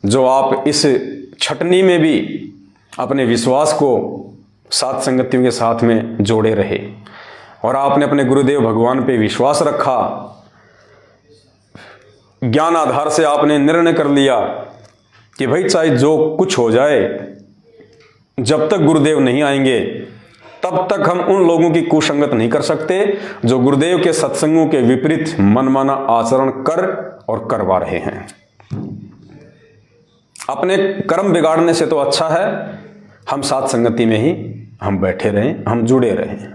जो आप इस छटनी में भी अपने विश्वास को सात संगतियों के साथ में जोड़े रहे, और आपने अपने गुरुदेव भगवान पे विश्वास रखा। ज्ञान आधार से आपने निर्णय कर लिया कि भाई चाहे जो कुछ हो जाए, जब तक गुरुदेव नहीं आएंगे तब तक हम उन लोगों की कुसंगत नहीं कर सकते जो गुरुदेव के सत्संगों के विपरीत मनमाना आचरण कर और करवा रहे हैं। अपने कर्म बिगाड़ने से तो अच्छा है हम सात संगति में ही हम बैठे रहें, हम जुड़े रहें।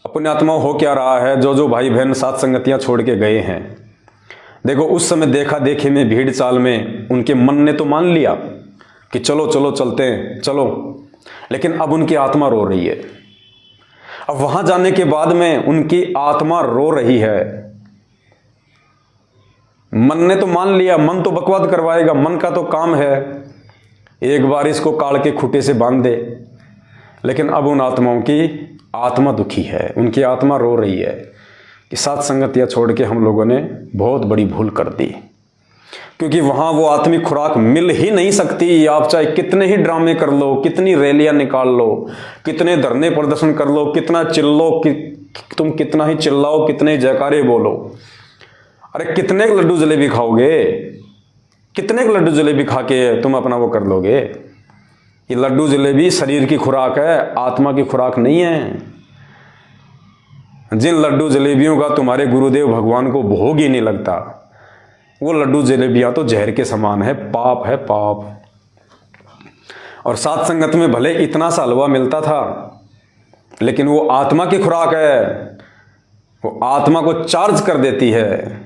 अपने आत्मा हो क्या रहा है, जो भाई बहन सात संगतियां छोड़ के गए हैं, देखो उस समय देखा देखी में, भीड़ चाल में उनके मन ने तो मान लिया कि चलो चलो चलते हैं, चलो, लेकिन अब उनकी आत्मा रो रही है। अब वहां जाने के बाद में उनकी आत्मा रो रही है। मन ने तो मान लिया, मन तो बकवाद करवाएगा, मन का तो काम है एक बार इसको काल के खूंटे से बांध दे, लेकिन अब उन आत्माओं की आत्मा दुखी है, उनकी आत्मा रो रही है कि सात संगतियां छोड़ के हम लोगों ने बहुत बड़ी भूल कर दी, क्योंकि वहां वो आत्मिक खुराक मिल ही नहीं सकती। आप चाहे कितने ही ड्रामे कर लो, कितनी रैलियां निकाल लो, कितने धरने प्रदर्शन कर लो, कितना चिल्लो, तुम कितना ही चिल्लाओ, कितने जयकारे बोलो, अरे कितने लड्डू जलेबी खाओगे, कितने लड्डू जलेबी खा के तुम अपना वो कर लोगे। ये लड्डू जलेबी शरीर की खुराक है, आत्मा की खुराक नहीं है। जिन लड्डू जलेबियों का तुम्हारे गुरुदेव भगवान को भोग ही नहीं लगता, वो लड्डू जलेबियाँ तो जहर के समान है, पाप है पाप। और सात संगत में भले इतना सा हलवा मिलता था, लेकिन वो आत्मा की खुराक है, वो आत्मा को चार्ज कर देती है।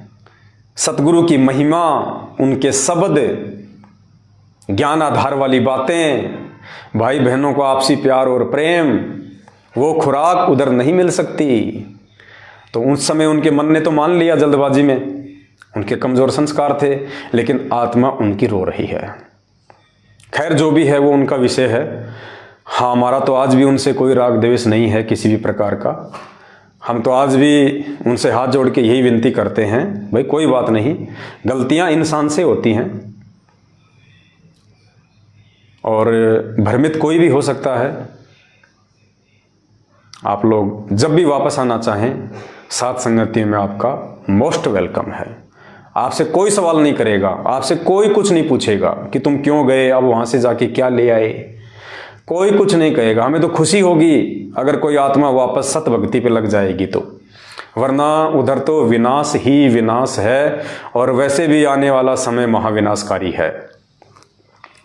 सतगुरु की महिमा, उनके शब्द, ज्ञान आधार वाली बातें, भाई बहनों को आपसी प्यार और प्रेम, वो खुराक उधर नहीं मिल सकती। तो उस समय उनके मन ने तो मान लिया जल्दबाजी में, उनके कमजोर संस्कार थे, लेकिन आत्मा उनकी रो रही है। खैर जो भी है वो उनका विषय है। हाँ, हमारा तो आज भी उनसे कोई राग द्वेष नहीं है किसी भी प्रकार का। हम तो आज भी उनसे हाथ जोड़ के यही विनती करते हैं, भाई कोई बात नहीं, गलतियां इंसान से होती हैं और भ्रमित कोई भी हो सकता है। आप लोग जब भी वापस आना चाहें, सात संगतियों में आपका मोस्ट वेलकम है। आपसे कोई सवाल नहीं करेगा, आपसे कोई कुछ नहीं पूछेगा कि तुम क्यों गए, अब वहां से जाके क्या ले आए, कोई कुछ नहीं कहेगा। हमें तो खुशी होगी अगर कोई आत्मा वापस सत भक्ति पे लग जाएगी तो, वरना उधर तो विनाश ही विनाश है। और वैसे भी आने वाला समय महाविनाशकारी है।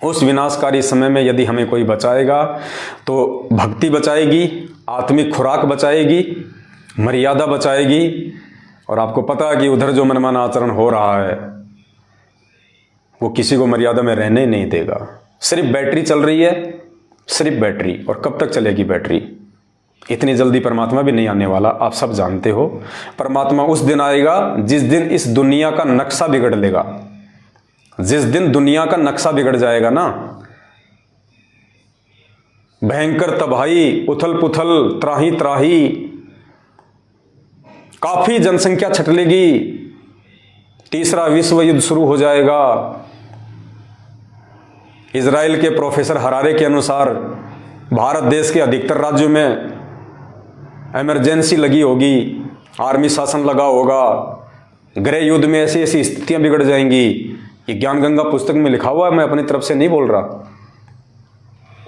उस विनाशकारी समय में यदि हमें कोई बचाएगा तो भक्ति बचाएगी, आत्मिक खुराक बचाएगी, मर्यादा बचाएगी। और आपको पता है कि उधर जो मनमाना आचरण हो रहा है वो किसी को मर्यादा में रहने ही नहीं देगा। सिर्फ बैटरी चल रही है, सिर्फ बैटरी। और कब तक चलेगी बैटरी? इतनी जल्दी परमात्मा भी नहीं आने वाला, आप सब जानते हो। परमात्मा उस दिन आएगा जिस दिन इस दुनिया का नक्शा बिगड़ लेगा। जिस दिन दुनिया का नक्शा बिगड़ जाएगा ना, भयंकर तबाही, उथल पुथल, त्राही त्राही, काफी जनसंख्या छटलेगी, तीसरा विश्व युद्ध शुरू हो जाएगा। इजराइल के प्रोफेसर हरारे के अनुसार भारत देश के अधिकतर राज्यों में इमरजेंसी लगी होगी, आर्मी शासन लगा होगा, गृह युद्ध में ऐसी ऐसी स्थितियां बिगड़ जाएंगी। ये ज्ञान गंगा पुस्तक में लिखा हुआ है, मैं अपनी तरफ से नहीं बोल रहा।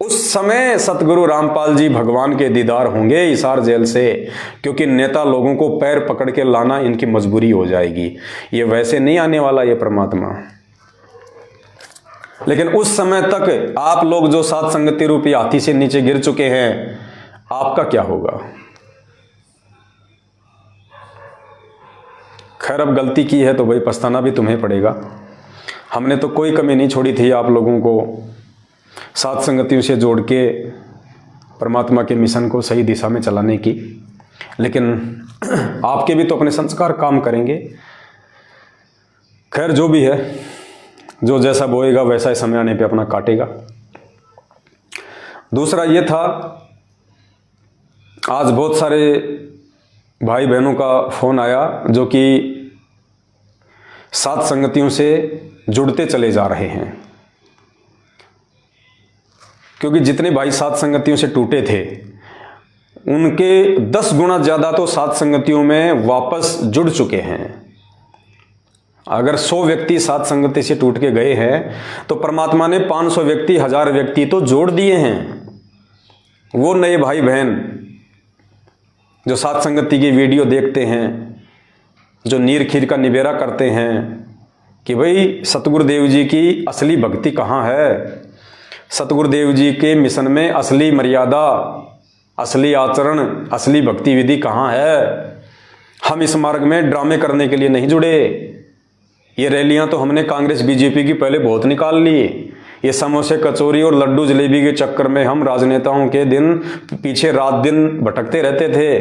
उस समय सतगुरु रामपाल जी भगवान के दीदार होंगे हिसार जेल से, क्योंकि नेता लोगों को पैर पकड़ के लाना इनकी मजबूरी हो जाएगी। ये वैसे नहीं आने वाला ये परमात्मा। लेकिन उस समय तक आप लोग जो सात संगति रूपी हाथी से नीचे गिर चुके हैं, आपका क्या होगा? खैर अब गलती की है तो भाई पछताना भी तुम्हें पड़ेगा। हमने तो कोई कमी नहीं छोड़ी थी आप लोगों को सात संगतियों से जोड़ के परमात्मा के मिशन को सही दिशा में चलाने की, लेकिन आपके भी तो अपने संस्कार काम करेंगे। खैर जो भी है, जो जैसा बोएगा वैसा ही समय आने पे अपना काटेगा। दूसरा ये था, आज बहुत सारे भाई बहनों का फोन आया जो कि सात संगतियों से जुड़ते चले जा रहे हैं, क्योंकि जितने भाई सात संगतियों से टूटे थे उनके 10 गुना ज्यादा तो सात संगतियों में वापस जुड़ चुके हैं। अगर 100 व्यक्ति सात संगति से टूट के गए हैं तो परमात्मा ने 500 व्यक्ति, 1000 व्यक्ति तो जोड़ दिए हैं। वो नए भाई बहन जो सात संगति की वीडियो देखते हैं, जो नीर खीर का निबेरा करते हैं कि भाई सतगुरुदेव जी की असली भक्ति कहाँ है, सतगुरुदेव जी के मिशन में असली मर्यादा, असली आचरण, असली भक्ति विधि कहाँ है। हम इस मार्ग में ड्रामे करने के लिए नहीं जुड़े। ये रैलियां तो हमने कांग्रेस बीजेपी की पहले बहुत निकाल ली। ये समोसे कचौरी और लड्डू जलेबी के चक्कर में हम राजनेताओं के दिन पीछे रात दिन भटकते रहते थे।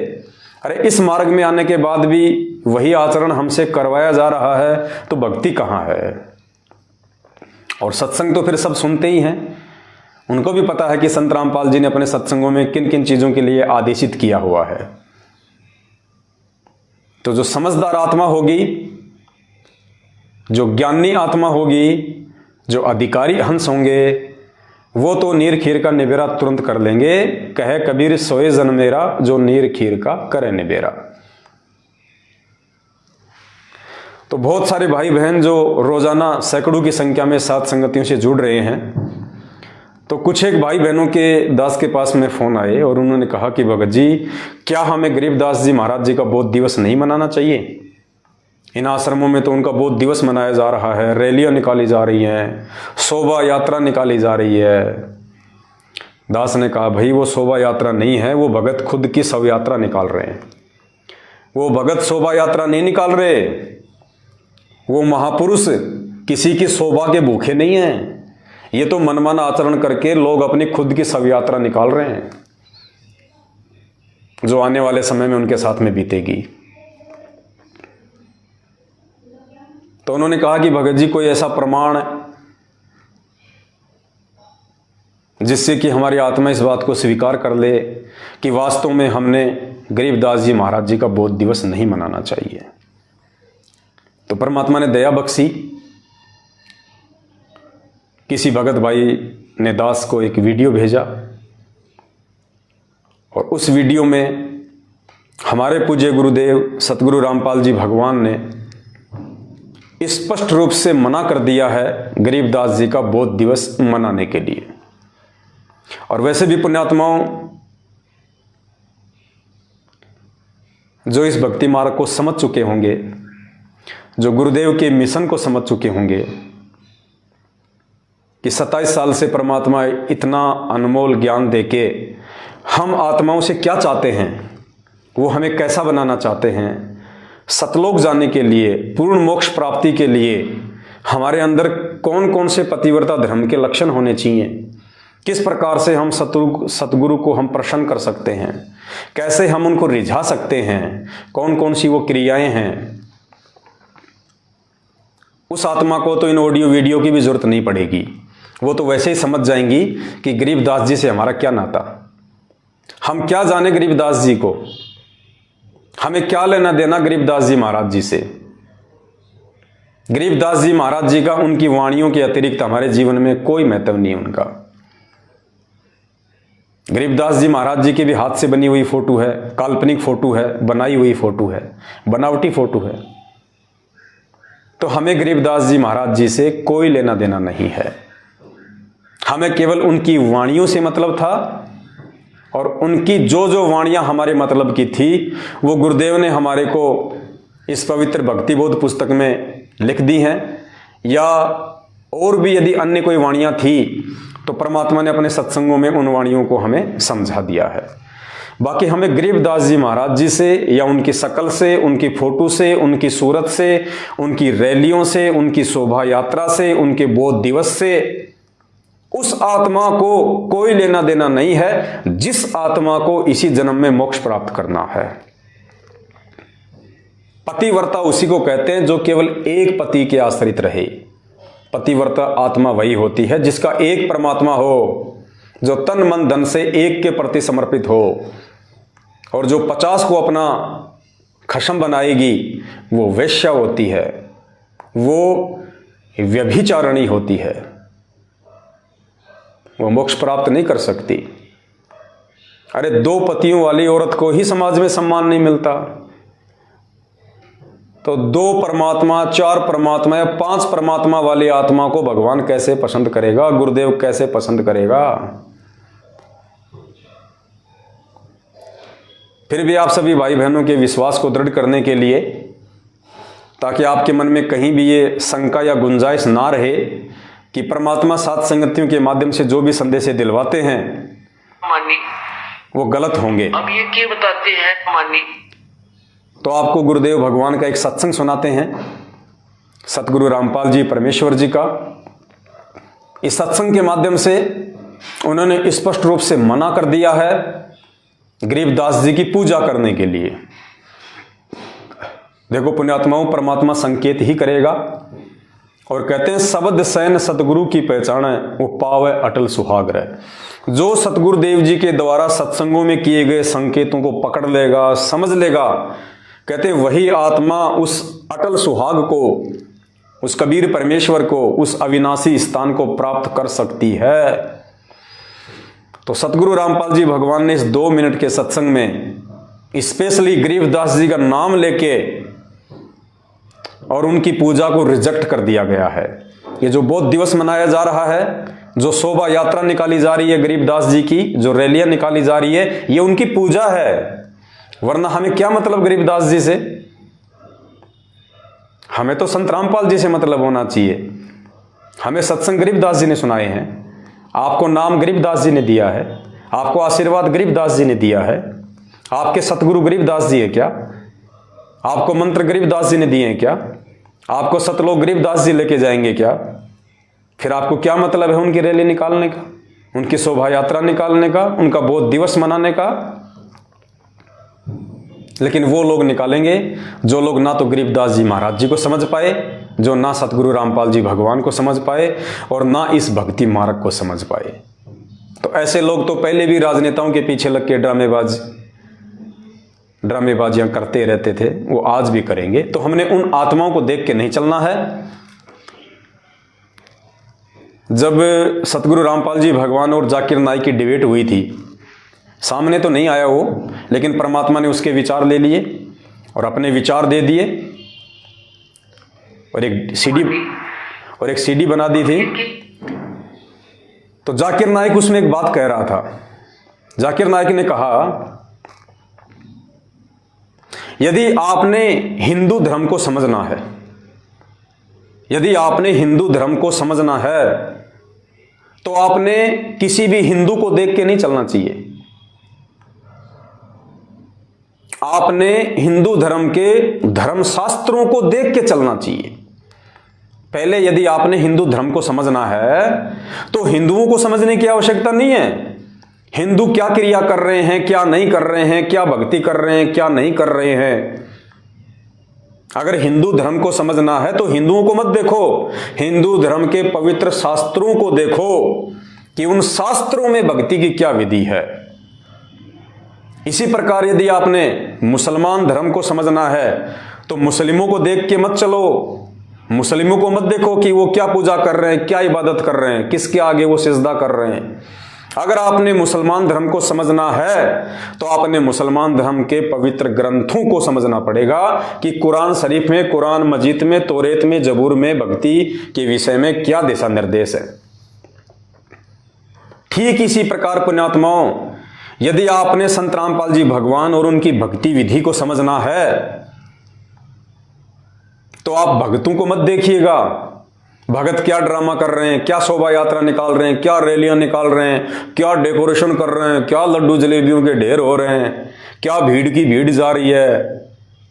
अरे इस मार्ग में आने के बाद भी वही आचरण हमसे करवाया जा रहा है तो भक्ति कहाँ है? और सत्संग तो फिर सब सुनते ही हैं, उनको भी पता है कि संत रामपाल जी ने अपने सत्संगों में किन किन चीजों के लिए आदेशित किया हुआ है। तो जो समझदार आत्मा होगी, जो ज्ञानी आत्मा होगी, जो अधिकारी हंस होंगे, वो तो नीर खीर का निबेरा तुरंत कर लेंगे। कहे कबीर सोए जन मेरा, जो नीर खीर का करे निबेरा। तो बहुत सारे भाई बहन जो रोजाना सैकड़ों की संख्या में सात संगतियों से जुड़ रहे हैं, तो कुछ एक भाई बहनों के दास के पास में फोन आए और उन्होंने कहा कि भगत जी, क्या हमें गरीबदास जी महाराज जी का बोध दिवस नहीं मनाना चाहिए? इन आश्रमों में तो उनका बोध दिवस मनाया जा रहा है, रैलियां निकाली जा रही हैं, शोभा यात्रा निकाली जा रही है। दास ने कहा, भाई वो शोभा यात्रा नहीं है, वो भगत खुद की शव यात्रा निकाल रहे हैं। वो भगत शोभा यात्रा नहीं निकाल रहे, वो महापुरुष किसी की शोभा के भूखे नहीं हैं। ये तो मनमाना आचरण करके लोग अपनी खुद की शव यात्रा निकाल रहे हैं, जो आने वाले समय में उनके साथ में बीतेगी। तो उन्होंने कहा कि भगत जी कोई ऐसा प्रमाण जिससे कि हमारी आत्मा इस बात को स्वीकार कर ले कि वास्तव में हमने गरीबदास जी महाराज जी का बोध दिवस नहीं मनाना चाहिए। तो परमात्मा ने दया बख्शी, किसी भगत भाई ने दास को एक वीडियो भेजा और उस वीडियो में हमारे पूज्य गुरुदेव सतगुरु रामपाल जी भगवान ने स्पष्ट रूप से मना कर दिया है गरीबदास जी का बोध दिवस मनाने के लिए। और वैसे भी पुण्यात्माओं, जो इस भक्ति मार्ग को समझ चुके होंगे, जो गुरुदेव के मिशन को समझ चुके होंगे कि 27 साल से परमात्मा इतना अनमोल ज्ञान देके हम आत्माओं से क्या चाहते हैं, वो हमें कैसा बनाना चाहते हैं, सतलोक जाने के लिए, पूर्ण मोक्ष प्राप्ति के लिए हमारे अंदर कौन कौन से पतिव्रता धर्म के लक्षण होने चाहिए, किस प्रकार से हम सतगुरु को हम प्रसन्न कर सकते हैं, कैसे हम उनको रिझा सकते हैं, कौन कौन सी वो क्रियाएं हैं, उस आत्मा को तो इन ऑडियो वीडियो की भी जरूरत नहीं पड़ेगी। वो तो वैसे ही समझ जाएंगी कि गरीबदास जी से हमारा क्या नाता, हम क्या जाने गरीबदास जी को, हमें क्या लेना देना गरीबदास जी महाराज जी से। गरीबदास जी महाराज जी का उनकी वाणियों के अतिरिक्त हमारे जीवन में कोई महत्व नहीं उनका। गरीबदास जी महाराज जी की भी हाथ से बनी हुई फोटो है, काल्पनिक फोटो है, बनाई हुई फोटो है, बनावटी फोटो है। तो हमें गरीबदास जी महाराज जी से कोई लेना देना नहीं है। हमें केवल उनकी वाणियों से मतलब था और उनकी जो जो वाणियां हमारे मतलब की थी वो गुरुदेव ने हमारे को इस पवित्र भक्ति बोध पुस्तक में लिख दी हैं, या और भी यदि अन्य कोई वाणियां थी तो परमात्मा ने अपने सत्संगों में उन वाणियों को हमें समझा दिया है। बाकी हमें गरीबदास जी महाराज जी से या उनकी शकल से, उनकी फोटो से, उनकी सूरत से, उनकी रैलियों से, उनकी शोभा यात्रा से, उनके बोध दिवस से उस आत्मा को कोई लेना देना नहीं है जिस आत्मा को इसी जन्म में मोक्ष प्राप्त करना है। पतिव्रता उसी को कहते हैं जो केवल एक पति के आश्रित रहे। पतिव्रता आत्मा वही होती है जिसका एक परमात्मा हो, जो तन मन धन से एक के प्रति समर्पित हो, और जो 50 को अपना खशम बनाएगी वो वैश्या होती है, वो व्यभिचारिणी होती है, वो मोक्ष प्राप्त नहीं कर सकती। अरे 2 पतियों वाली औरत को ही समाज में सम्मान नहीं मिलता, तो 2 परमात्मा, 4 परमात्मा या 5 परमात्मा वाली आत्मा को भगवान कैसे पसंद करेगा, गुरुदेव कैसे पसंद करेगा। फिर भी आप सभी भाई बहनों के विश्वास को दृढ़ करने के लिए, ताकि आपके मन में कहीं भी ये शंका या गुंजाइश ना रहे कि परमात्मा सात संगतियों के माध्यम से जो भी संदेश दिलवाते हैं वो गलत होंगे। अब ये क्या बताते हैं मानी, तो आपको गुरुदेव भगवान का एक सत्संग सुनाते हैं, सतगुरु रामपाल जी परमेश्वर जी का। इस सत्संग के माध्यम से उन्होंने स्पष्ट रूप से मना कर दिया है गरीबदास जी की पूजा करने के लिए। देखो पुण्यात्माओं, परमात्मा संकेत ही करेगा और कहते हैं शब्द सैन सतगुरु की पहचान है, वो पावे अटल सुहाग्रह। जो सतगुरुदेव जी के द्वारा सत्संगों में किए गए संकेतों को पकड़ लेगा, समझ लेगा, कहते हैं वही आत्मा उस अटल सुहाग को, उस कबीर परमेश्वर को, उस अविनाशी स्थान को प्राप्त कर सकती है। तो सतगुरु रामपाल जी भगवान ने इस 2 मिनट के सत्संग में स्पेशली गरीबदास जी का नाम लेके और उनकी पूजा को रिजेक्ट कर दिया गया है। ये जो बोध दिवस मनाया जा रहा है, जो शोभा यात्रा निकाली जा रही है गरीबदास जी की, जो रैलियां निकाली जा रही है, ये उनकी पूजा है। वरना हमें क्या मतलब गरीबदास जी से। हमें तो संत रामपाल जी से मतलब होना चाहिए। हमें सत्संग गरीबदास जी ने सुनाए हैं, आपको नाम गरीबदास जी ने दिया है, आपको आशीर्वाद गरीबदास जी ने दिया है। आपके सतगुरु गरीबदास जी है क्या? आपको मंत्र गरीबदास जी ने दिए हैं क्या? आपको सतलोक गरीबदास जी लेके जाएंगे क्या? फिर आपको क्या मतलब है उनकी रैली निकालने का, उनकी शोभा यात्रा निकालने का, उनका बोध दिवस मनाने का? लेकिन वो लोग निकालेंगे जो लोग ना तो गरीबदास जी महाराज जी को समझ पाए, जो ना सतगुरु रामपाल जी भगवान को समझ पाए, और ना इस भक्ति मार्ग को समझ पाए। तो ऐसे लोग तो पहले भी राजनेताओं के पीछे लग के ड्रामेबाजियां करते रहते थे, वो आज भी करेंगे। तो हमने उन आत्माओं को देख के नहीं चलना है। जब सतगुरु रामपाल जी भगवान और जाकिर नाइक की डिबेट हुई थी, सामने तो नहीं आया वो, लेकिन परमात्मा ने उसके विचार ले लिए और अपने विचार दे दिए, और एक सीडी बना दी थी। तो जाकिर नाइक उसमें एक बात कह रहा था। जाकिर नाइक ने कहा, यदि आपने हिंदू धर्म को समझना है, यदि आपने हिंदू धर्म को समझना है, तो आपने किसी भी हिंदू को देख के नहीं चलना चाहिए। आपने हिंदू धर्म के धर्मशास्त्रों को देख के चलना चाहिए। पहले यदि आपने हिंदू धर्म को समझना है तो हिंदुओं को समझने की आवश्यकता नहीं है। हिंदू क्या क्रिया कर रहे हैं, क्या नहीं कर रहे हैं, क्या भक्ति कर रहे हैं, क्या नहीं कर रहे हैं। अगर हिंदू धर्म को समझना है तो हिंदुओं को मत देखो, हिंदू धर्म के पवित्र शास्त्रों को देखो कि उन शास्त्रों में भक्ति की क्या विधि है। इसी प्रकार यदि आपने मुसलमान धर्म को समझना है तो मुस्लिमों को देख के मत चलो, मुस्लिमों को मत देखो कि वो क्या पूजा कर रहे हैं, क्या इबादत कर रहे हैं, किसके आगे वो सिजदा कर रहे हैं। अगर आपने मुसलमान धर्म को समझना है तो आपने मुसलमान धर्म के पवित्र ग्रंथों को समझना पड़ेगा कि कुरान शरीफ में, कुरान मजीद में, तौरेत में, जबूर में भक्ति के विषय में क्या दिशा निर्देश है। ठीक इसी प्रकार पुण्यात्माओं, यदि आपने संत रामपाल जी भगवान और उनकी भक्ति विधि को समझना है तो आप भक्तों को मत देखिएगा, भगत क्या ड्रामा कर रहे हैं, क्या शोभा यात्रा निकाल रहे हैं, क्या रैलियां निकाल रहे हैं, क्या डेकोरेशन कर रहे हैं, क्या लड्डू जलेबियों के ढेर हो रहे हैं, क्या भीड़ की भीड़ जा रही है,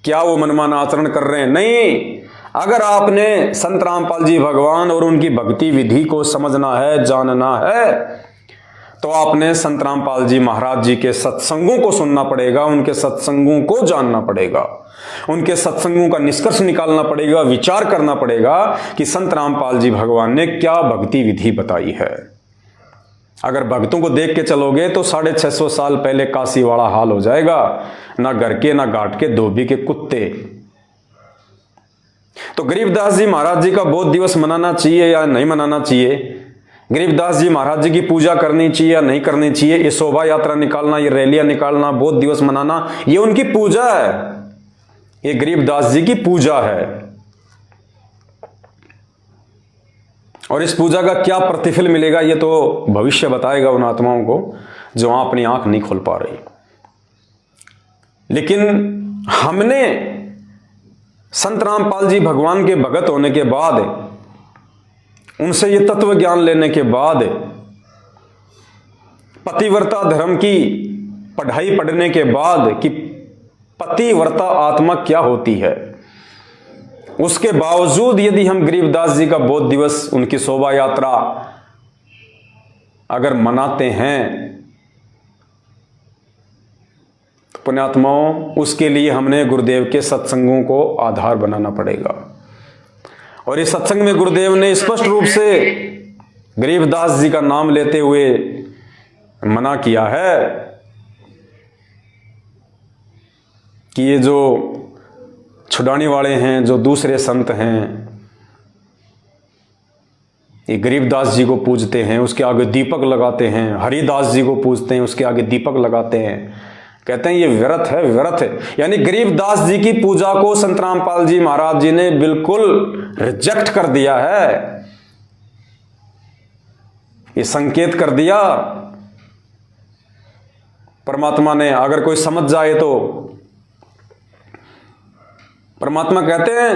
क्या वो मनमाना आचरण कर रहे हैं। नहीं, अगर आपने संत रामपाल जी भगवान और उनकी भक्ति विधि को समझना है, जानना है, तो आपने संत रामपाल जी महाराज जी के सत्संगों को सुनना पड़ेगा, उनके सत्संगों को जानना पड़ेगा, उनके सत्संगों का निष्कर्ष निकालना पड़ेगा, विचार करना पड़ेगा कि संत रामपाल जी भगवान ने क्या भक्ति विधि बताई है। अगर भक्तों को देख के चलोगे तो 650 साल पहले काशी वाला हाल हो जाएगा, ना घर के ना घाट के धोबी के कुत्ते। तो गरीबदास जी महाराज जी का बोध दिवस मनाना चाहिए या नहीं मनाना चाहिए, गरीबदास जी महाराज जी की पूजा करनी चाहिए या नहीं करनी चाहिए, ये शोभा यात्रा निकालना, ये रैलियां निकालना, बोध दिवस मनाना, ये उनकी पूजा है, ये गरीबदास जी की पूजा है। और इस पूजा का क्या प्रतिफल मिलेगा ये तो भविष्य बताएगा उन आत्माओं को जो वहां अपनी आंख नहीं खोल पा रही। लेकिन हमने संत रामपाल जी भगवान के भगत होने के बाद, उनसे ये तत्व ज्ञान लेने के बाद, पतिव्रता धर्म की पढ़ाई पढ़ने के बाद कि पतिव्रता आत्मा क्या होती है, उसके बावजूद यदि हम गरीबदास जी का बोध दिवस, उनकी शोभा यात्रा अगर मनाते हैं तो पुण्यात्माओं, उसके लिए हमने गुरुदेव के सत्संगों को आधार बनाना पड़ेगा। और इस सत्संग में गुरुदेव ने स्पष्ट रूप से गरीबदास जी का नाम लेते हुए मना किया है कि ये जो छुड़ाने वाले हैं, जो दूसरे संत हैं, ये गरीबदास जी को पूजते हैं, उसके आगे दीपक लगाते हैं, हरिदास जी को पूजते हैं, उसके आगे दीपक लगाते हैं, कहते हैं ये व्यर्थ है, व्यर्थ है। यानी गरीबदास जी की पूजा को संत रामपाल जी महाराज जी ने बिल्कुल रिजेक्ट कर दिया है। ये संकेत कर दिया परमात्मा ने, अगर कोई समझ जाए तो। परमात्मा कहते हैं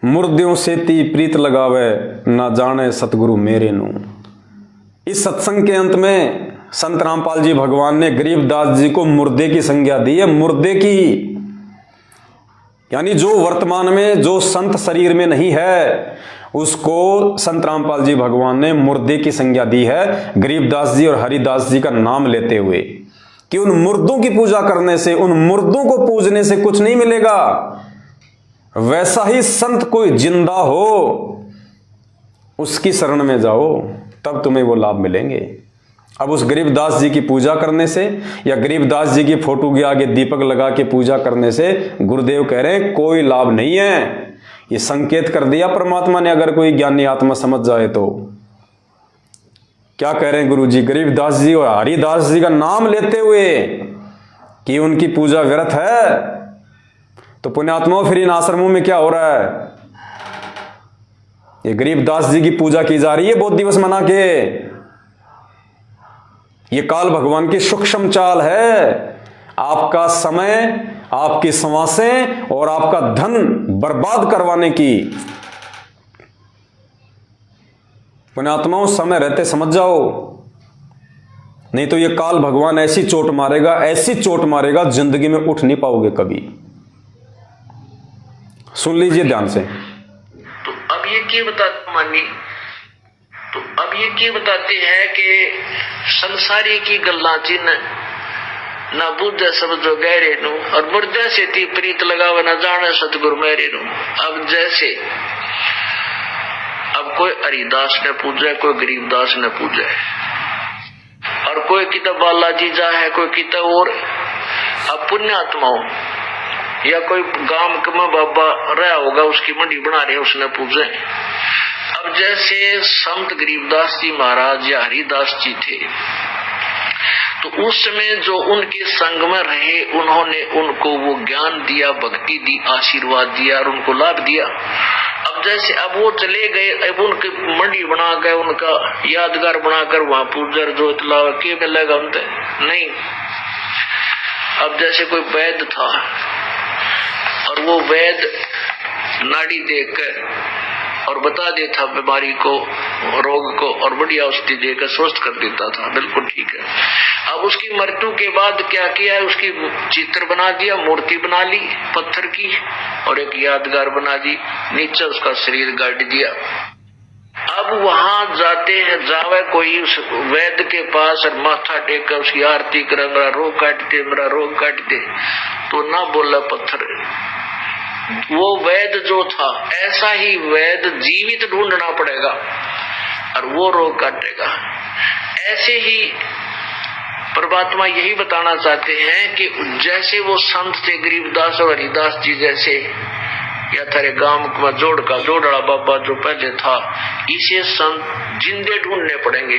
मुर्दियों से ती प्रीत लगावे, ना जाने सतगुरु मेरे नू। इस सत्संग के अंत में संत रामपाल जी भगवान ने गरीबदास जी को मुर्दे की संज्ञा दी है, मुर्दे की, यानी जो वर्तमान में जो संत शरीर में नहीं है उसको संत रामपाल जी भगवान ने मुर्दे की संज्ञा दी है, गरीबदास जी और हरिदास जी का नाम लेते हुए, कि उन मुर्दों की पूजा करने से, उन मुर्दों को पूजने से कुछ नहीं मिलेगा। वैसा ही संत कोई जिंदा हो उसकी शरण में जाओ, तब तुम्हें वो लाभ मिलेंगे। अब उस गरीबदास जी की पूजा करने से या गरीबदास जी की फोटो के आगे दीपक लगा के पूजा करने से गुरुदेव कह रहे हैं कोई लाभ नहीं है। ये संकेत कर दिया परमात्मा ने, अगर कोई ज्ञानी आत्मा समझ जाए तो। क्या कह रहे हैं गुरु जी? गरीबदास जी और हरिदास जी का नाम लेते हुए कि उनकी पूजा व्यर्थ है, तो पुण्यात्माओं फिर इन आश्रमों में क्या हो रहा है? ये गरीबदास जी की पूजा की जा रही है बहुत दिवस मना के। ये काल भगवान की सूक्ष्म चाल है, आपका समय, आपकी सांसें और आपका धन बर्बाद करवाने की। पुण्यात्माओं समय रहते समझ जाओ, नहीं तो ये काल भगवान ऐसी चोट मारेगा, ऐसी चोट मारेगा, जिंदगी में उठ नहीं पाओगे कभी। सुन लीजिए ध्यान से। तो अब ये क्या बताते मानी, तो अब ये क्या बताते हैं कि संसारी की गल्ला चिन्ह ना बुझे सब जो गहरे नु, और मुर्दे से ती प्रीत लगावे, ना जाने सतगुरु मेरे नु। अब जैसे अब कोई हरिदास ने पूजा, कोई गरीबदास ने पूजा, और कोई किताब बालाजी जा है, कोई किताब और। अब पुण्यात्माओं या कोई गांव में बाबा रहा होगा, उसकी मंडी बना रहे, उसने पूजे। अब जैसे संत गरीबदास जी महाराज या हरिदास जी थे, तो उस समय जो उनके संग में रहे, उन्होंने उनको वो ज्ञान दिया, भक्ति दी, आशीर्वाद दिया और उनको लाभ दिया। अब जैसे अब वो चले गए, अब उनकी मंडी बनाकर, उनका यादगार बनाकर वहां पूजर जो इतला के मिलेगा उनसे नहीं। अब जैसे कोई वैद्य था और वो वैद्य नाड़ी देखकर और बता देता बीमारी को, रोग को, और बढ़िया औषधि देकर स्वस्थ कर देता था, बिल्कुल ठीक है। अब उसकी मृत्यु के बाद क्या किया है, उसकी चित्र बना दिया, मूर्ति बना ली पत्थर की, और एक यादगार बना दी, नीचे उसका शरीर गाड़ दिया। अब वहां जाते हैं, जावे कोई उस वैद्य के पास और माथा टेक कर उसकी आरती कर, मेरा रोग काट दे, मेरा रोग काट दे, तो ना बोला पत्थर। वो वैद्य जो था, ऐसा ही वैद्य जीवित ढूंढना पड़ेगा और वो रोग काटेगा। ऐसे ही परमात्मा यही बताना चाहते हैं कि जैसे वो संत थे गरीबदास और हरिदास जी जैसे, या थारे गांव में जोड़ड़ा बाबा जो पहले था, इसे संत जिंदे ढूंढने पड़ेंगे,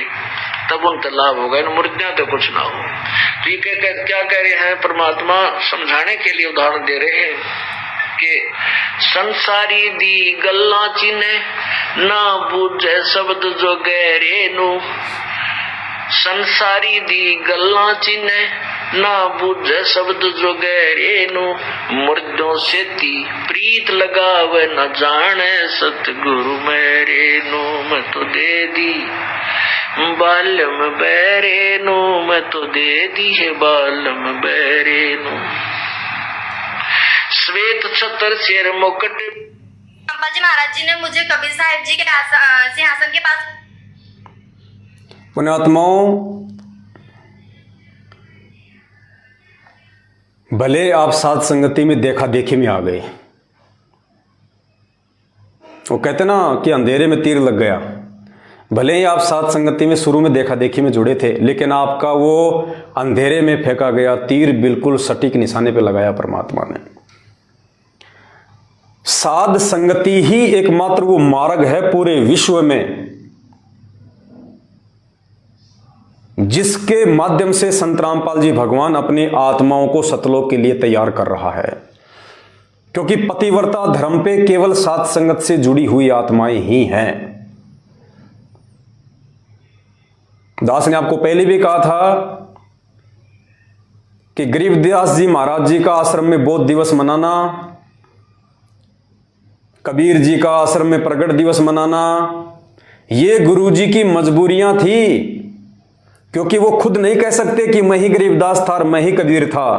तब उन लाभ होगा, इन मुर्दियां तो कुछ ना हो। तो ये क्या कह रहे हैं परमात्मा? समझाने के लिए उदाहरण दे रहे हैं कि संसारी दी गल्ला चिन्हे, ना बुझे शब्द जो गहरे नु। संसारी दी गल्ला चिन्हे, ना बुझे शब्द जो गहरे नु। मुर्दों से ती प्रीत लगावे, न जाने सतगुरु मेरे नु। मैं तो दे दी बालम बैरे नु, मैं तो दे दी है बालम बैरे नु। श्वेत छतर शेर मुकुट। रामपाल जी महाराज जी ने मुझे कबीर साहिब जी के सिंहासन के पास। पुण्यात्माओं, भले आप साध संगति में देखा देखी में आ गए, वो कहते ना कि अंधेरे में तीर लग गया। भले ही आप साध संगति में शुरू में देखा देखी में जुड़े थे, लेकिन आपका वो अंधेरे में फेंका गया तीर बिल्कुल सटीक निशाने पे लगाया परमात्मा ने। साध संगति ही एकमात्र वो मार्ग है पूरे विश्व में जिसके माध्यम से संत रामपाल जी भगवान अपनी आत्माओं को सतलोक के लिए तैयार कर रहा है। क्योंकि पतिव्रता धर्म पे केवल साध संगत से जुड़ी हुई आत्माएं ही हैं। दास ने आपको पहले भी कहा था कि गरीबदास जी महाराज जी का आश्रम में बहुत दिवस मनाना कबीर जी का आश्रम में प्रकट दिवस मनाना, ये गुरु जी की मजबूरियां थी, क्योंकि वो खुद नहीं कह सकते कि मैं ही गरीबदास था और मैं ही कबीर था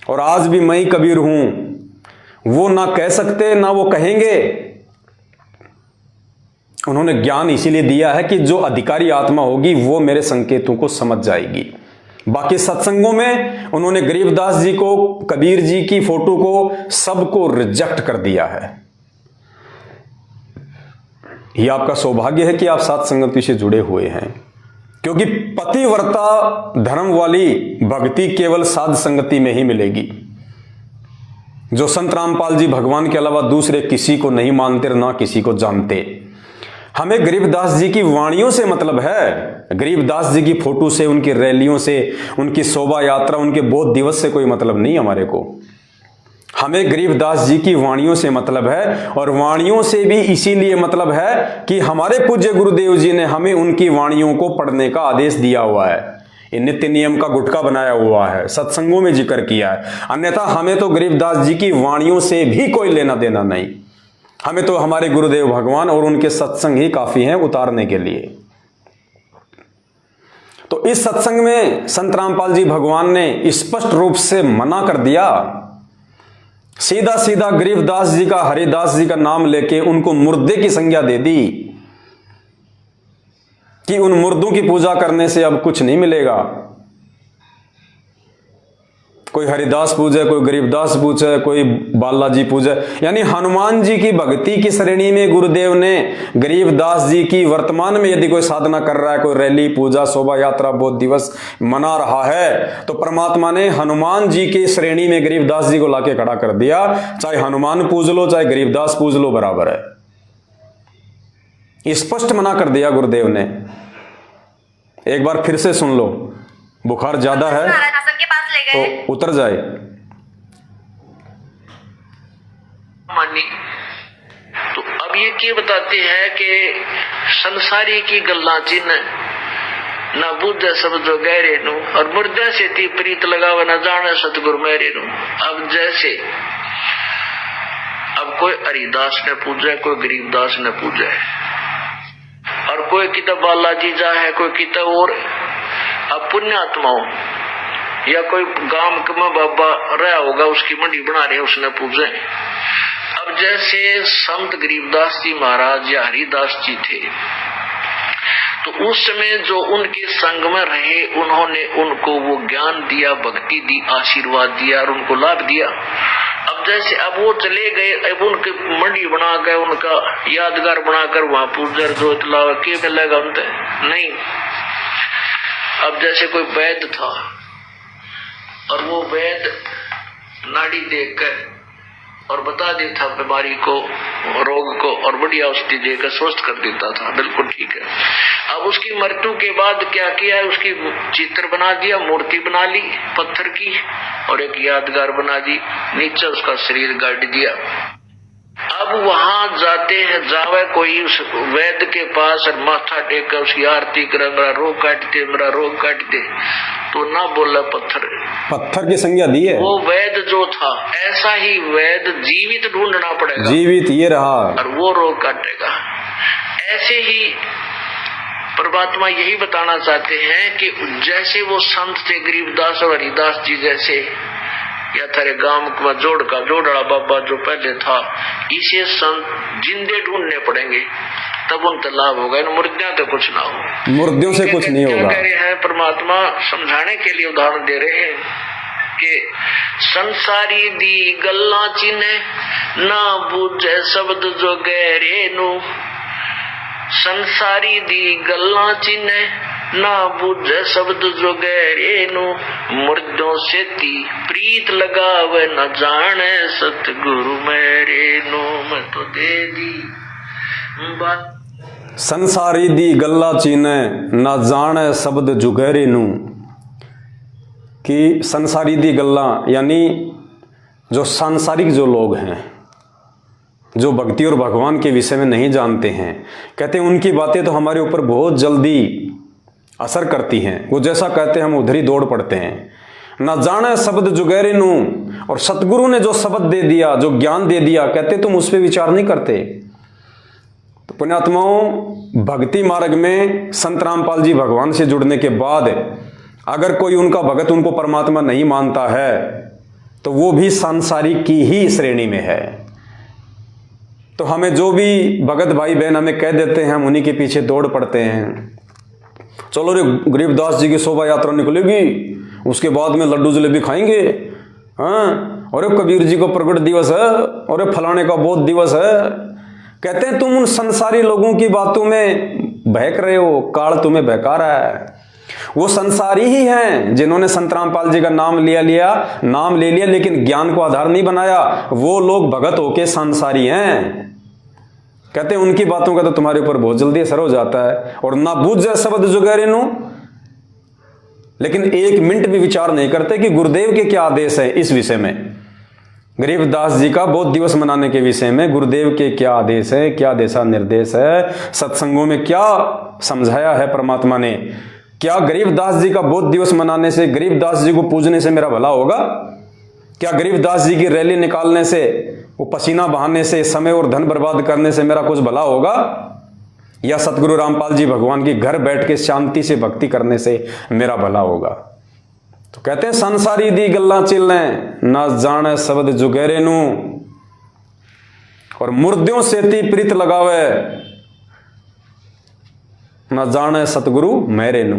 और आज भी मैं ही कबीर हूं। वो ना कह सकते ना वो कहेंगे। उन्होंने ज्ञान इसीलिए दिया है कि जो अधिकारी आत्मा होगी वो मेरे संकेतों को समझ जाएगी। बाकी सत्संगों में उन्होंने गरीबदास जी को, कबीर जी की फोटो को, सबको रिजेक्ट कर दिया है। यह आपका सौभाग्य है कि आप सात संगति से जुड़े हुए हैं, क्योंकि पतिव्रता धर्म वाली भक्ति केवल साध संगति में ही मिलेगी। जो संत रामपाल जी भगवान के अलावा दूसरे किसी को नहीं मानते, ना किसी को जानते। हमें गरीबदास जी की वाणियों से मतलब है, गरीबदास जी की फोटो से, उनकी रैलियों से, उनकी शोभा यात्रा, उनके बोध दिवस से कोई मतलब नहीं हमारे को। हमें गरीबदास जी की वाणियों से मतलब है, और वाणियों से भी इसीलिए मतलब है कि हमारे पूज्य गुरुदेव जी ने हमें उनकी वाणियों को पढ़ने का आदेश दिया हुआ है। ये नित्य नियम का गुटका बनाया हुआ है, सत्संगों में जिक्र किया है। अन्यथा हमें तो गरीबदास जी की वाणियों से भी कोई लेना देना नहीं। हमें तो हमारे गुरुदेव भगवान और उनके सत्संग ही काफी हैं उतारने के लिए। तो इस सत्संग में संत रामपाल जी भगवान ने स्पष्ट रूप से मना कर दिया। सीधा सीधा गरीबदास जी का, हरिदास जी का नाम लेके उनको मुर्दे की संज्ञा दे दी कि उन मुर्दों की पूजा करने से अब कुछ नहीं मिलेगा। कोई हरिदास पूजे, कोई गरीबदास पूजे, कोई बालाजी पूजे, यानी हनुमान जी की भक्ति की श्रेणी में गुरुदेव ने गरीबदास जी की वर्तमान में यदि कोई साधना कर रहा है, कोई रैली, पूजा, शोभा यात्रा, बोध दिवस मना रहा है, तो परमात्मा ने हनुमान जी की श्रेणी में गरीबदास जी को लाके खड़ा कर दिया। चाहे हनुमान पूज लो, चाहे गरीबदास पूज लो, बराबर है। स्पष्ट मना कर दिया गुरुदेव ने। एक बार फिर से सुन लो, बुखार ज्यादा है तो उतर जाए। मानी तो अब ये बताते हैं कि संसारी की गल्ला चिन्ह ना बुद्ध सब जो गहरे नु, और मुर्दे से ती प्रीत लगावा न जाने सतगुरु मेरे नु। अब जैसे अब कोई हरिदास ने पूजा, कोई गरीबदास ने पूजा, और कोई किताब बालाजी जा है, कोई किताब और अब पुण्यात्माओं या कोई गांव में बाबा रहा होगा, उसकी मंडी बना रहे, उसने पूजे। अब जैसे संत गरीबदास जी महाराज या हरिदास जी थे, तो उस समय जो उनके संग में रहे, उन्होंने उनको वो ज्ञान दिया, भक्ति दी, आशीर्वाद दिया और उनको लाभ दिया। अब जैसे अब वो चले गए, अब उनकी मंडी बनाकर, उनका यादगार बनाकर वहां पूजर जो इतला के मिलेगा उनसे नहीं। अब जैसे कोई वैद्य था और वो वैद्य नाड़ी देखकर और बता देता बीमारी को, रोग को, और बढ़िया औषधि देकर स्वस्थ कर देता था, बिल्कुल ठीक है। अब उसकी मृत्यु के बाद क्या किया है, उसकी चित्र बना दिया, मूर्ति बना ली पत्थर की, और एक यादगार बना दी, नीचे उसका शरीर गाड़ दिया। अब वहां जाते हैं, जावे कोई उस वैद्य के पास और माथा टेक कर उसकी आरती करे, मेरा रोग काट दे, मेरा रोग काट दे, तो ना बोला पत्थर की संज्ञा दी है। वो वैद्य जो था, ऐसा ही वैद्य जीवित ढूंढना पड़ेगा, जीवित ये रहा और वो रोग काटेगा। ऐसे ही परमात्मा यही बताना चाहते हैं कि जैसे वो संत थे गरीबदास और हरिदास जी जैसे, या थारे गांव में जोड़ा बाबा जो पहले था, इसे संत जिंदे ढूंढने पड़ेंगे, तब उन लाभ होगा। इन मुर्दियों तो कुछ ना हो, मुर्दियों से कुछ नहीं होगा। कह रहे हैं परमात्मा समझाने के लिए उदाहरण दे रहे हैं कि संसारी दी गल्ला चिन्ह ना बूझे शब्द जो गहरे नु, संसारी दी गल्ला चिन्ह ना बुझे शब्द जो गहरे नु, मुर्दों से ती प्रीत लगावे न जाने सतगुरु मेरे नु। मैं तो दे दी संसारी दी गल्ला चीने ना जाने शब्द जो गहरे नु, कि संसारी दी गल्ला यानी जो सांसारिक जो लोग हैं, जो भक्ति और भगवान के विषय में नहीं जानते हैं, कहते हैं उनकी बातें तो हमारे ऊपर बहुत जल्दी असर करती हैं। वो जैसा कहते हैं हम उधर ही दौड़ पड़ते हैं। ना जाने शब्द जुगैरे नू, और सतगुरु ने जो शब्द दे दिया, जो ज्ञान दे दिया, कहते तुम उस पर विचार नहीं करते। तो पुण्यात्माओं, भक्ति मार्ग में संत रामपाल जी भगवान से जुड़ने के बाद अगर कोई उनका भगत उनको परमात्मा नहीं मानता है तो वो भी सांसारिक की ही श्रेणी में है। तो हमें जो भी भगत भाई बहन हमें कह देते हैं, हम उन्हीं के पीछे दौड़ पड़ते हैं। चलो रे गरीबदास जी की शोभा यात्रा निकलेगी, उसके बाद में लड्डू जलेबी खाएंगे, हाँ, और कबीर जी को प्रगट दिवस है, और फलाने का बोध दिवस है। कहते हैं तुम उन संसारी लोगों की बातों में बहक रहे हो, काल तुम्हें बहका रहा है। वो संसारी ही हैं जिन्होंने संत रामपाल जी का नाम ले लिया लेकिन ज्ञान को आधार नहीं बनाया। वो लोग भगत होके संसारी हैं। कहते हैं उनकी बातों का तो तुम्हारे ऊपर बहुत जल्दी असर हो जाता है, और ना बूझ जाए शब्द जुगैरे नू, लेकिन एक मिनट भी विचार नहीं करते कि गुरुदेव के क्या आदेश है इस विषय में। गरीबदास जी का बोध दिवस मनाने के विषय में गुरुदेव के क्या आदेश है, क्या दिशा निर्देश है, सत्संगों में क्या समझाया है परमात्मा ने। क्या गरीबदास जी का बोध दिवस मनाने से, गरीबदास जी को पूजने से मेरा भला होगा? क्या गरीबदास जी की रैली निकालने से, वो पसीना बहाने से, समय और धन बर्बाद करने से मेरा कुछ भला होगा? या सतगुरु रामपाल जी भगवान की घर बैठ के शांति से भक्ति करने से मेरा भला होगा? तो कहते हैं संसारी दी गल्ला चिल्लें, ना जाने शब्द जुगैरे नू, और मुर्दों सेती प्रीत लगावे, ना जाने सतगुरु मेरे नू।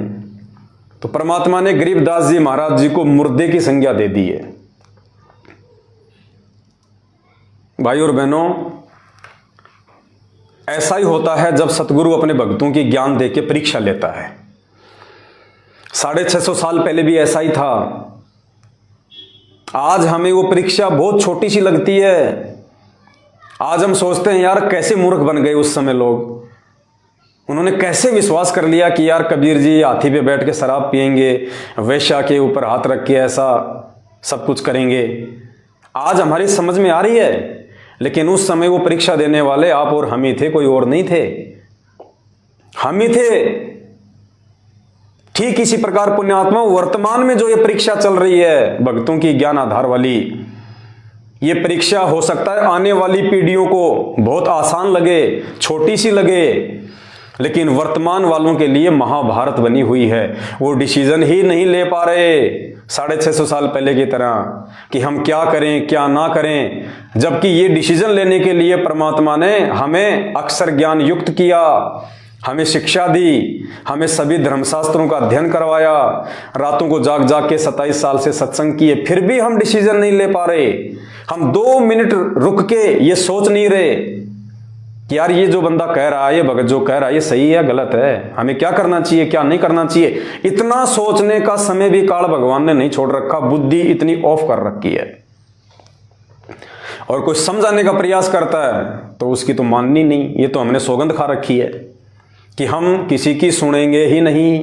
तो परमात्मा ने गरीबदास जी महाराज जी को मुर्दे की संज्ञा दे दी है। भाई और बहनों, ऐसा ही होता है जब सतगुरु अपने भक्तों की ज्ञान दे के परीक्षा लेता है। 650 साल पहले भी ऐसा ही था। आज हमें वो परीक्षा बहुत छोटी सी लगती है। आज हम सोचते हैं यार कैसे मूर्ख बन गए उस समय लोग, उन्होंने कैसे विश्वास कर लिया कि यार कबीर जी हाथी पे बैठ के शराब पिएंगे, वैश्या के ऊपर हाथ रख के ऐसा सब कुछ करेंगे। आज हमारी समझ में आ रही है, लेकिन उस समय वो परीक्षा देने वाले आप और हम ही थे, कोई और नहीं थे, हम ही थे। ठीक इसी प्रकार पुण्यात्मा वर्तमान में जो ये परीक्षा चल रही है भक्तों की ज्ञान आधार वाली, ये परीक्षा हो सकता है आने वाली पीढ़ियों को बहुत आसान लगे, छोटी सी लगे, लेकिन वर्तमान वालों के लिए महाभारत बनी हुई है। वो डिसीजन ही नहीं ले पा रहे 650 साल पहले की तरह कि हम क्या करें क्या ना करें, जबकि ये डिसीजन लेने के लिए परमात्मा ने हमें अक्षर ज्ञान युक्त किया, हमें शिक्षा दी, हमें सभी धर्मशास्त्रों का अध्ययन करवाया, रातों को जाग जाग के 27 साल से सत्संग किए, फिर भी हम डिसीजन नहीं ले पा रहे। हम 2 मिनट रुक के ये सोच नहीं रहे कि यार ये जो बंदा कह रहा है, ये भगत जो कह रहा है, ये सही है गलत है, हमें क्या करना चाहिए क्या नहीं करना चाहिए। इतना सोचने का समय भी काल भगवान ने नहीं छोड़ रखा, बुद्धि इतनी ऑफ कर रखी है। और कोई समझाने का प्रयास करता है तो उसकी तो माननी नहीं। ये तो हमने सौगंध खा रखी है कि हम किसी की सुनेंगे ही नहीं।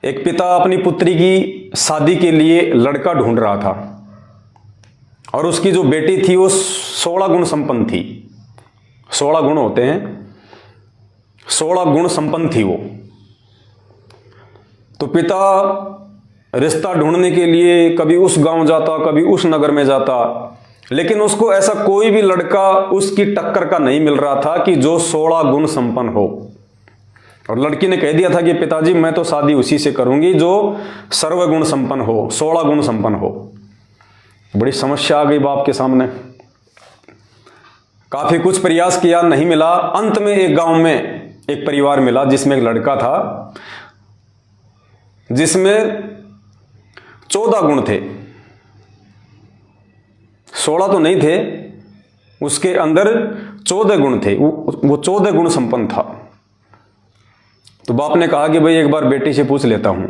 एक पिता अपनी पुत्री की शादी के लिए लड़का ढूंढ रहा था, और उसकी जो बेटी थी वो 16 गुण संपन्न थी। 16 गुण होते हैं, 16 गुण संपन्न थी वो। तो पिता रिश्ता ढूंढने के लिए कभी उस गांव जाता, कभी उस नगर में जाता, लेकिन उसको ऐसा कोई भी लड़का उसकी टक्कर का नहीं मिल रहा था कि जो 16 गुण संपन्न हो। और लड़की ने कह दिया था कि पिताजी मैं तो शादी उसी से करूंगी जो सर्वगुण संपन्न हो, 16 गुण संपन्न हो। बड़ी समस्या आ गई बाप के सामने। काफी कुछ प्रयास किया, नहीं मिला। अंत में एक गांव में एक परिवार मिला जिसमें एक लड़का था जिसमें 14 गुण थे, 16 तो नहीं थे, उसके अंदर 14 गुण थे। वो 14 गुण संपन्न था। तो बाप ने कहा कि भाई एक बार बेटी से पूछ लेता हूं।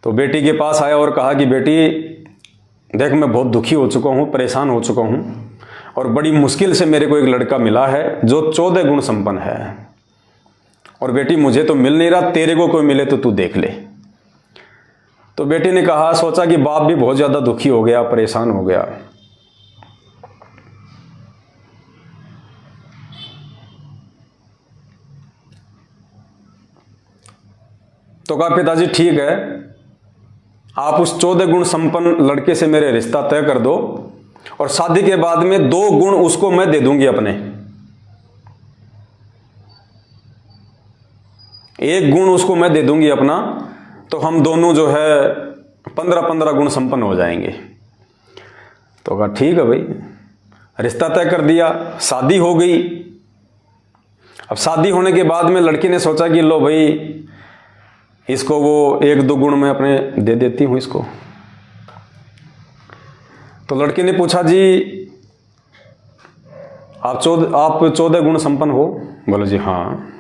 तो बेटी के पास आया और कहा कि बेटी देख, मैं बहुत दुखी हो चुका हूं, परेशान हो चुका हूं, और बड़ी मुश्किल से मेरे को एक लड़का मिला है जो 14 गुण संपन्न है, और बेटी मुझे तो मिल नहीं रहा, तेरे को कोई मिले तो तू देख ले। तो बेटी ने कहा, सोचा कि बाप भी बहुत ज्यादा दुखी हो गया, परेशान हो गया। तो कहा पिताजी ठीक है, आप उस 14 गुण संपन्न लड़के से मेरे रिश्ता तय कर दो और शादी के बाद में 2 गुण उसको मैं दे दूंगी अपने, 1 गुण उसको मैं दे दूंगी अपना, तो हम दोनों जो है 15-15 गुण संपन्न हो जाएंगे। तो कहा ठीक है भाई, रिश्ता तय कर दिया, शादी हो गई। अब शादी होने के बाद में लड़की ने सोचा कि लो भाई इसको वो 1-2 गुण मैं अपने दे देती हूं इसको। तो लड़के ने पूछा जी आप 14 गुण संपन्न हो? बोले जी हाँ।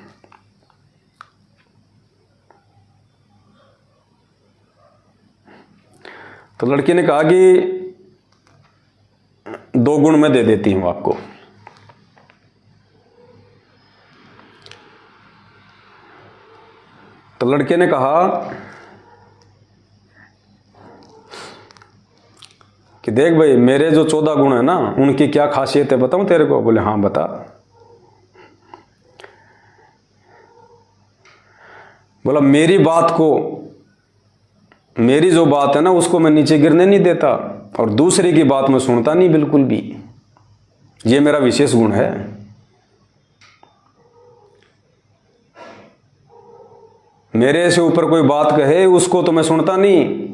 तो लड़की ने कहा कि 2 गुण मैं दे देती हूं आपको। तो लड़के ने कहा कि देख भाई मेरे जो 14 गुण है ना उनकी क्या खासियत है बताऊं तेरे को? बोले हाँ बता। बोला मेरी बात को, मेरी जो बात है ना उसको मैं नीचे गिरने नहीं देता और दूसरे की बात मैं सुनता नहीं बिल्कुल भी, ये मेरा विशेष गुण है। मेरे से ऊपर कोई बात कहे उसको तो मैं सुनता नहीं,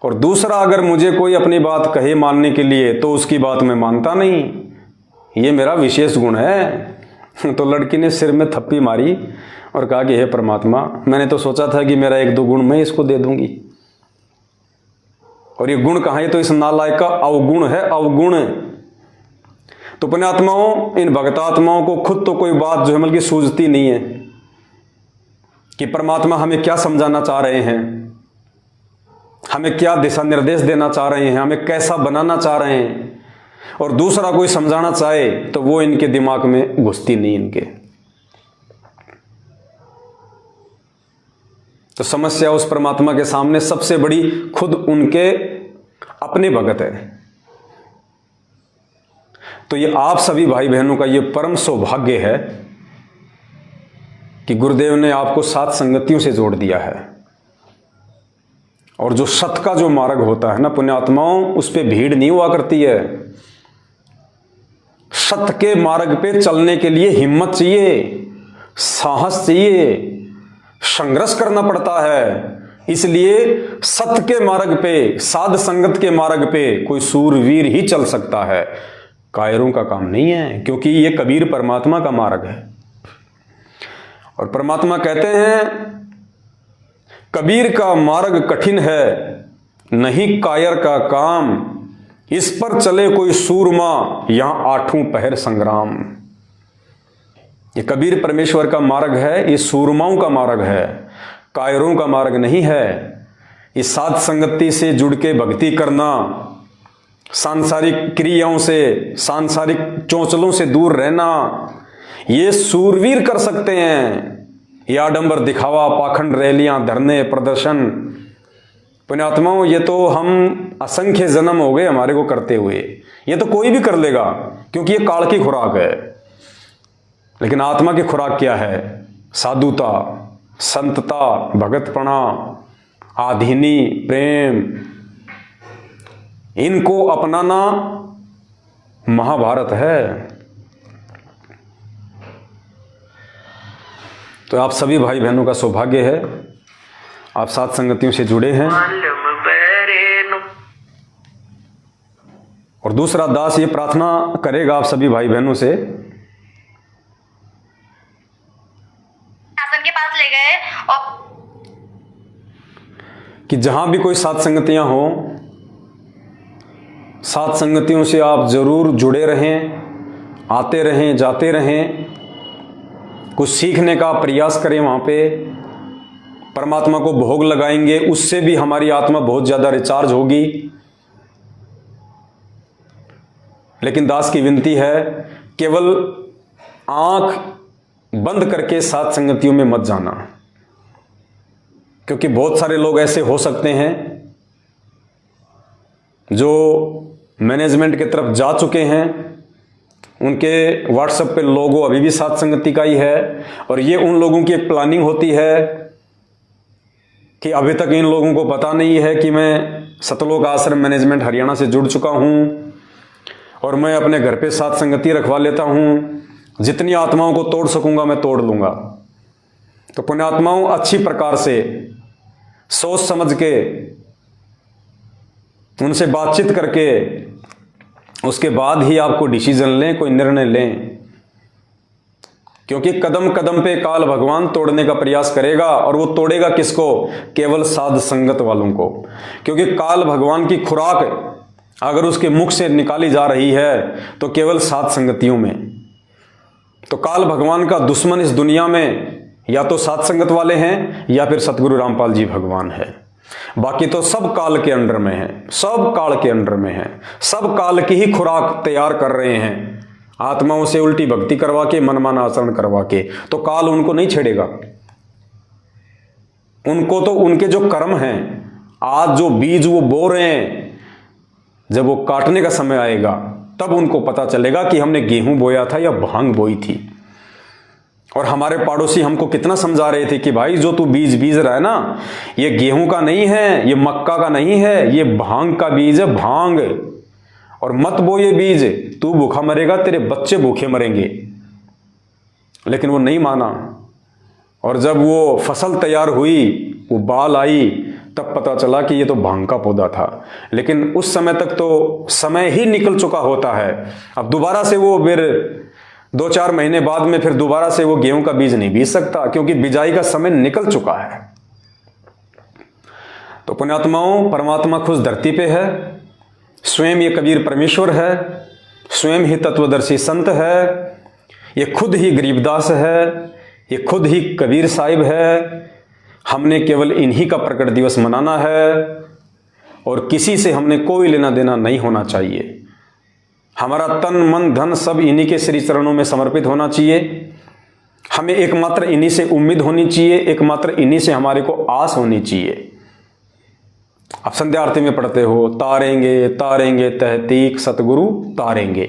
और दूसरा अगर मुझे कोई अपनी बात कहे मानने के लिए तो उसकी बात मैं मानता नहीं, ये मेरा विशेष गुण है। तो लड़की ने सिर में थप्पी मारी और कहा कि हे परमात्मा, मैंने तो सोचा था कि मेरा 1-2 गुण मैं इसको दे दूंगी, और ये गुण कहाँ है? तो इस नालायक का अवगुण है, अवगुण। तो पुण्यात्माओं, इन भक्तात्माओं को खुद तो कोई बात जो है बल्कि सूझती नहीं है कि परमात्मा हमें क्या समझाना चाह रहे हैं, हमें क्या दिशा निर्देश देना चाह रहे हैं, हमें कैसा बनाना चाह रहे हैं, और दूसरा कोई समझाना चाहे तो वो इनके दिमाग में घुसती नहीं इनके। तो समस्या उस परमात्मा के सामने सबसे बड़ी खुद उनके अपने भगत है। तो ये आप सभी भाई बहनों का ये परम सौभाग्य है कि गुरुदेव ने आपको 7 संगतियों से जोड़ दिया है, और जो सत का जो मार्ग होता है ना पुण्यात्माओं, उस पे भीड़ नहीं हुआ करती है। सत्य के मार्ग पे चलने के लिए हिम्मत चाहिए, साहस चाहिए, संघर्ष करना पड़ता है। इसलिए सत्य के मार्ग पे, साध संगत के मार्ग पे कोई सूरवीर ही चल सकता है, कायरों का काम नहीं है, क्योंकि ये कबीर परमात्मा का मार्ग है। और परमात्मा कहते हैं कबीर का मार्ग कठिन है, नहीं कायर का काम, इस पर चले कोई सूरमा, यहां 8 पहर संग्राम। ये कबीर परमेश्वर का मार्ग है, ये सूरमाओं का मार्ग है, कायरों का मार्ग नहीं है। इस साध संगति से जुड़ के भक्ति करना, सांसारिक क्रियाओं से, सांसारिक चौंचलों से दूर रहना, ये सूरवीर कर सकते हैं। ये आडंबर दिखावा, पाखंड रैलियां, धरने, प्रदर्शन, पुण्यात्माओं, ये तो हम असंख्य जन्म हो गए हमारे को करते हुए, ये तो कोई भी कर लेगा, क्योंकि ये काल की खुराक है। लेकिन आत्मा की खुराक क्या है? साधुता, संतता, भगतपना, आधीनी, प्रेम, इनको अपनाना महाभारत है। तो आप सभी भाई बहनों का सौभाग्य है, आप साथ संगतियों से जुड़े हैं। और दूसरा दास ये प्रार्थना करेगा आप सभी भाई बहनों से, आसन के पास ले गए और कि जहां भी कोई साथ संगतियां हो, साथ संगतियों से आप जरूर जुड़े रहें, आते रहें, जाते रहें, कुछ सीखने का प्रयास करें। वहां पे परमात्मा को भोग लगाएंगे, उससे भी हमारी आत्मा बहुत ज्यादा रिचार्ज होगी। लेकिन दास की विनती है, केवल आंख बंद करके साथ संगतियों में मत जाना, क्योंकि बहुत सारे लोग ऐसे हो सकते हैं जो मैनेजमेंट की तरफ जा चुके हैं, उनके व्हाट्सएप पे लोगो अभी भी साथ संगति का ही है, और ये उन लोगों की एक प्लानिंग होती है कि अभी तक इन लोगों को पता नहीं है कि मैं सतलोक आश्रम मैनेजमेंट हरियाणा से जुड़ चुका हूँ और मैं अपने घर पे साथ संगति रखवा लेता हूँ, जितनी आत्माओं को तोड़ सकूंगा मैं तोड़ लूंगा। तो पुण्यात्माओं, अच्छी प्रकार से सोच समझ के उनसे बातचीत करके उसके बाद ही आपको डिसीजन लें, कोई निर्णय लें, क्योंकि कदम कदम पे काल भगवान तोड़ने का प्रयास करेगा। और वो तोड़ेगा किसको? केवल साध संगत वालों को। क्योंकि काल भगवान की खुराक अगर उसके मुख से निकाली जा रही है तो केवल साध संगतियों में। तो काल भगवान का दुश्मन इस दुनिया में या तो साध संगत वाले हैं या फिर सतगुरु रामपाल जी भगवान है। बाकी तो सब काल के अंडर में है, सब काल के अंडर में है, सब काल की ही खुराक तैयार कर रहे हैं, आत्माओं से उल्टी भक्ति करवा के, मनमाना आचरण करवा के। तो काल उनको नहीं छेड़ेगा। उनको तो उनके जो कर्म हैं, आज जो बीज वो बो रहे हैं, जब वो काटने का समय आएगा तब उनको पता चलेगा कि हमने गेहूं बोया था या भांग बोई थी। और हमारे पड़ोसी हमको कितना समझा रहे थे कि भाई जो तू बीज बीज रहा है ना, ये गेहूं का नहीं है, ये मक्का का नहीं है, ये भांग का बीज है, भांग। और मत बो ये बीज, तू भूखा मरेगा, तेरे बच्चे भूखे मरेंगे। लेकिन वो नहीं माना। और जब वो फसल तैयार हुई, वो बाल आई, तब पता चला कि ये तो भांग का पौधा था। लेकिन उस समय तक तो समय ही निकल चुका होता है। अब दोबारा से वो फिर 2-4 महीने बाद में फिर दोबारा से वो गेहूं का बीज नहीं बीज सकता, क्योंकि बिजाई का समय निकल चुका है। तो पुण्यात्माओं, परमात्मा खुद धरती पे है, स्वयं ये कबीर परमेश्वर है, स्वयं ही तत्वदर्शी संत है, ये खुद ही गरीबदास है, ये खुद ही कबीर साहिब है। हमने केवल इन्हीं का प्रकट दिवस मनाना है और किसी से हमने कोई लेना देना नहीं होना चाहिए। हमारा तन मन धन सब इन्हीं के श्री चरणों में समर्पित होना चाहिए। हमें एकमात्र इन्हीं से उम्मीद होनी चाहिए, एकमात्र इन्हीं से हमारे को आस होनी चाहिए। आप संध्या आरती में पढ़ते हो, तारेंगे तारेंगे तहतीक सतगुरु तारेंगे।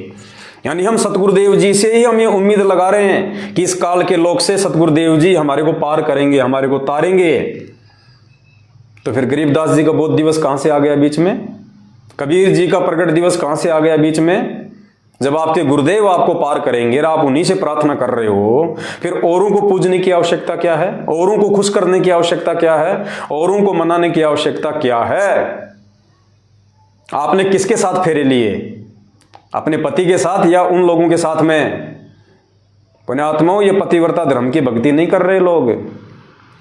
यानी हम सतगुरुदेव जी से ही हम ये उम्मीद लगा रहे हैं कि इस काल के लोक से सतगुरुदेव जी हमारे को पार करेंगे, हमारे को तारेंगे। तो फिर गरीबदास जी का बोध दिवस कहां से आ गया बीच में? कबीर जी का प्रकट दिवस कहां से आ गया बीच में? जब आपके गुरुदेव आपको पार करेंगे और आप उन्हीं से प्रार्थना कर रहे हो, फिर औरों को पूजने की आवश्यकता क्या है? औरों को खुश करने की आवश्यकता क्या है? औरों को मनाने की आवश्यकता क्या है? आपने किसके साथ फेरे लिए? अपने पति के साथ या उन लोगों के साथ में? पुण्यात्माओं, ये पतिव्रता धर्म की भक्ति नहीं कर रहे लोग,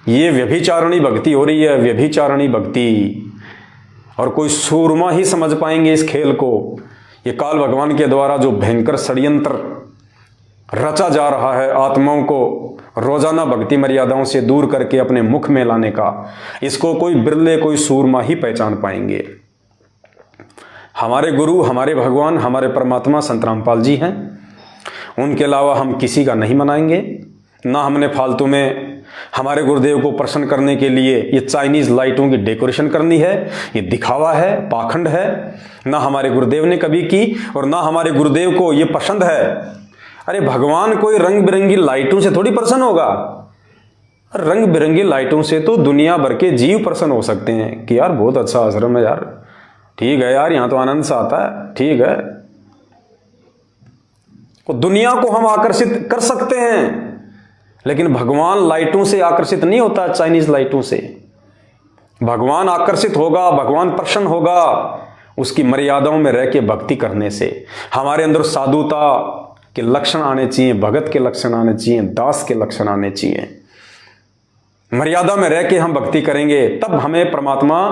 ये व्यभिचारणी भक्ति हो रही है, व्यभिचारणी भक्ति। और कोई सूरमा ही समझ पाएंगे इस खेल को। ये काल भगवान के द्वारा जो भयंकर षड्यंत्र रचा जा रहा है आत्माओं को रोजाना भक्ति मर्यादाओं से दूर करके अपने मुख में लाने का, इसको कोई बिरले, कोई सूरमा ही पहचान पाएंगे। हमारे गुरु, हमारे भगवान, हमारे परमात्मा संत रामपाल जी हैं। उनके अलावा हम किसी का नहीं मनाएंगे। ना हमने फालतू में हमारे गुरुदेव को प्रसन्न करने के लिए ये चाइनीज लाइटों की डेकोरेशन करनी है, ये दिखावा है, पाखंड है। ना हमारे गुरुदेव ने कभी की और ना हमारे गुरुदेव को ये पसंद है। अरे भगवान कोई रंग बिरंगी लाइटों से थोड़ी प्रसन्न होगा। रंग बिरंगी लाइटों से तो दुनिया भर के जीव प्रसन्न हो सकते हैं कि यार बहुत अच्छा आश्रम है यार, ठीक है यार, यहां तो आनंद सा आता है, ठीक है। तो दुनिया को हम आकर्षित कर सकते हैं, लेकिन भगवान लाइटों से आकर्षित नहीं होता, चाइनीज लाइटों से। भगवान आकर्षित होगा, भगवान प्रसन्न होगा उसकी मर्यादाओं में रह के भक्ति करने से। हमारे अंदर साधुता के लक्षण आने चाहिए, भगत के लक्षण आने चाहिए, दास के लक्षण आने चाहिए। मर्यादा में रह के हम भक्ति करेंगे, तब हमें परमात्मा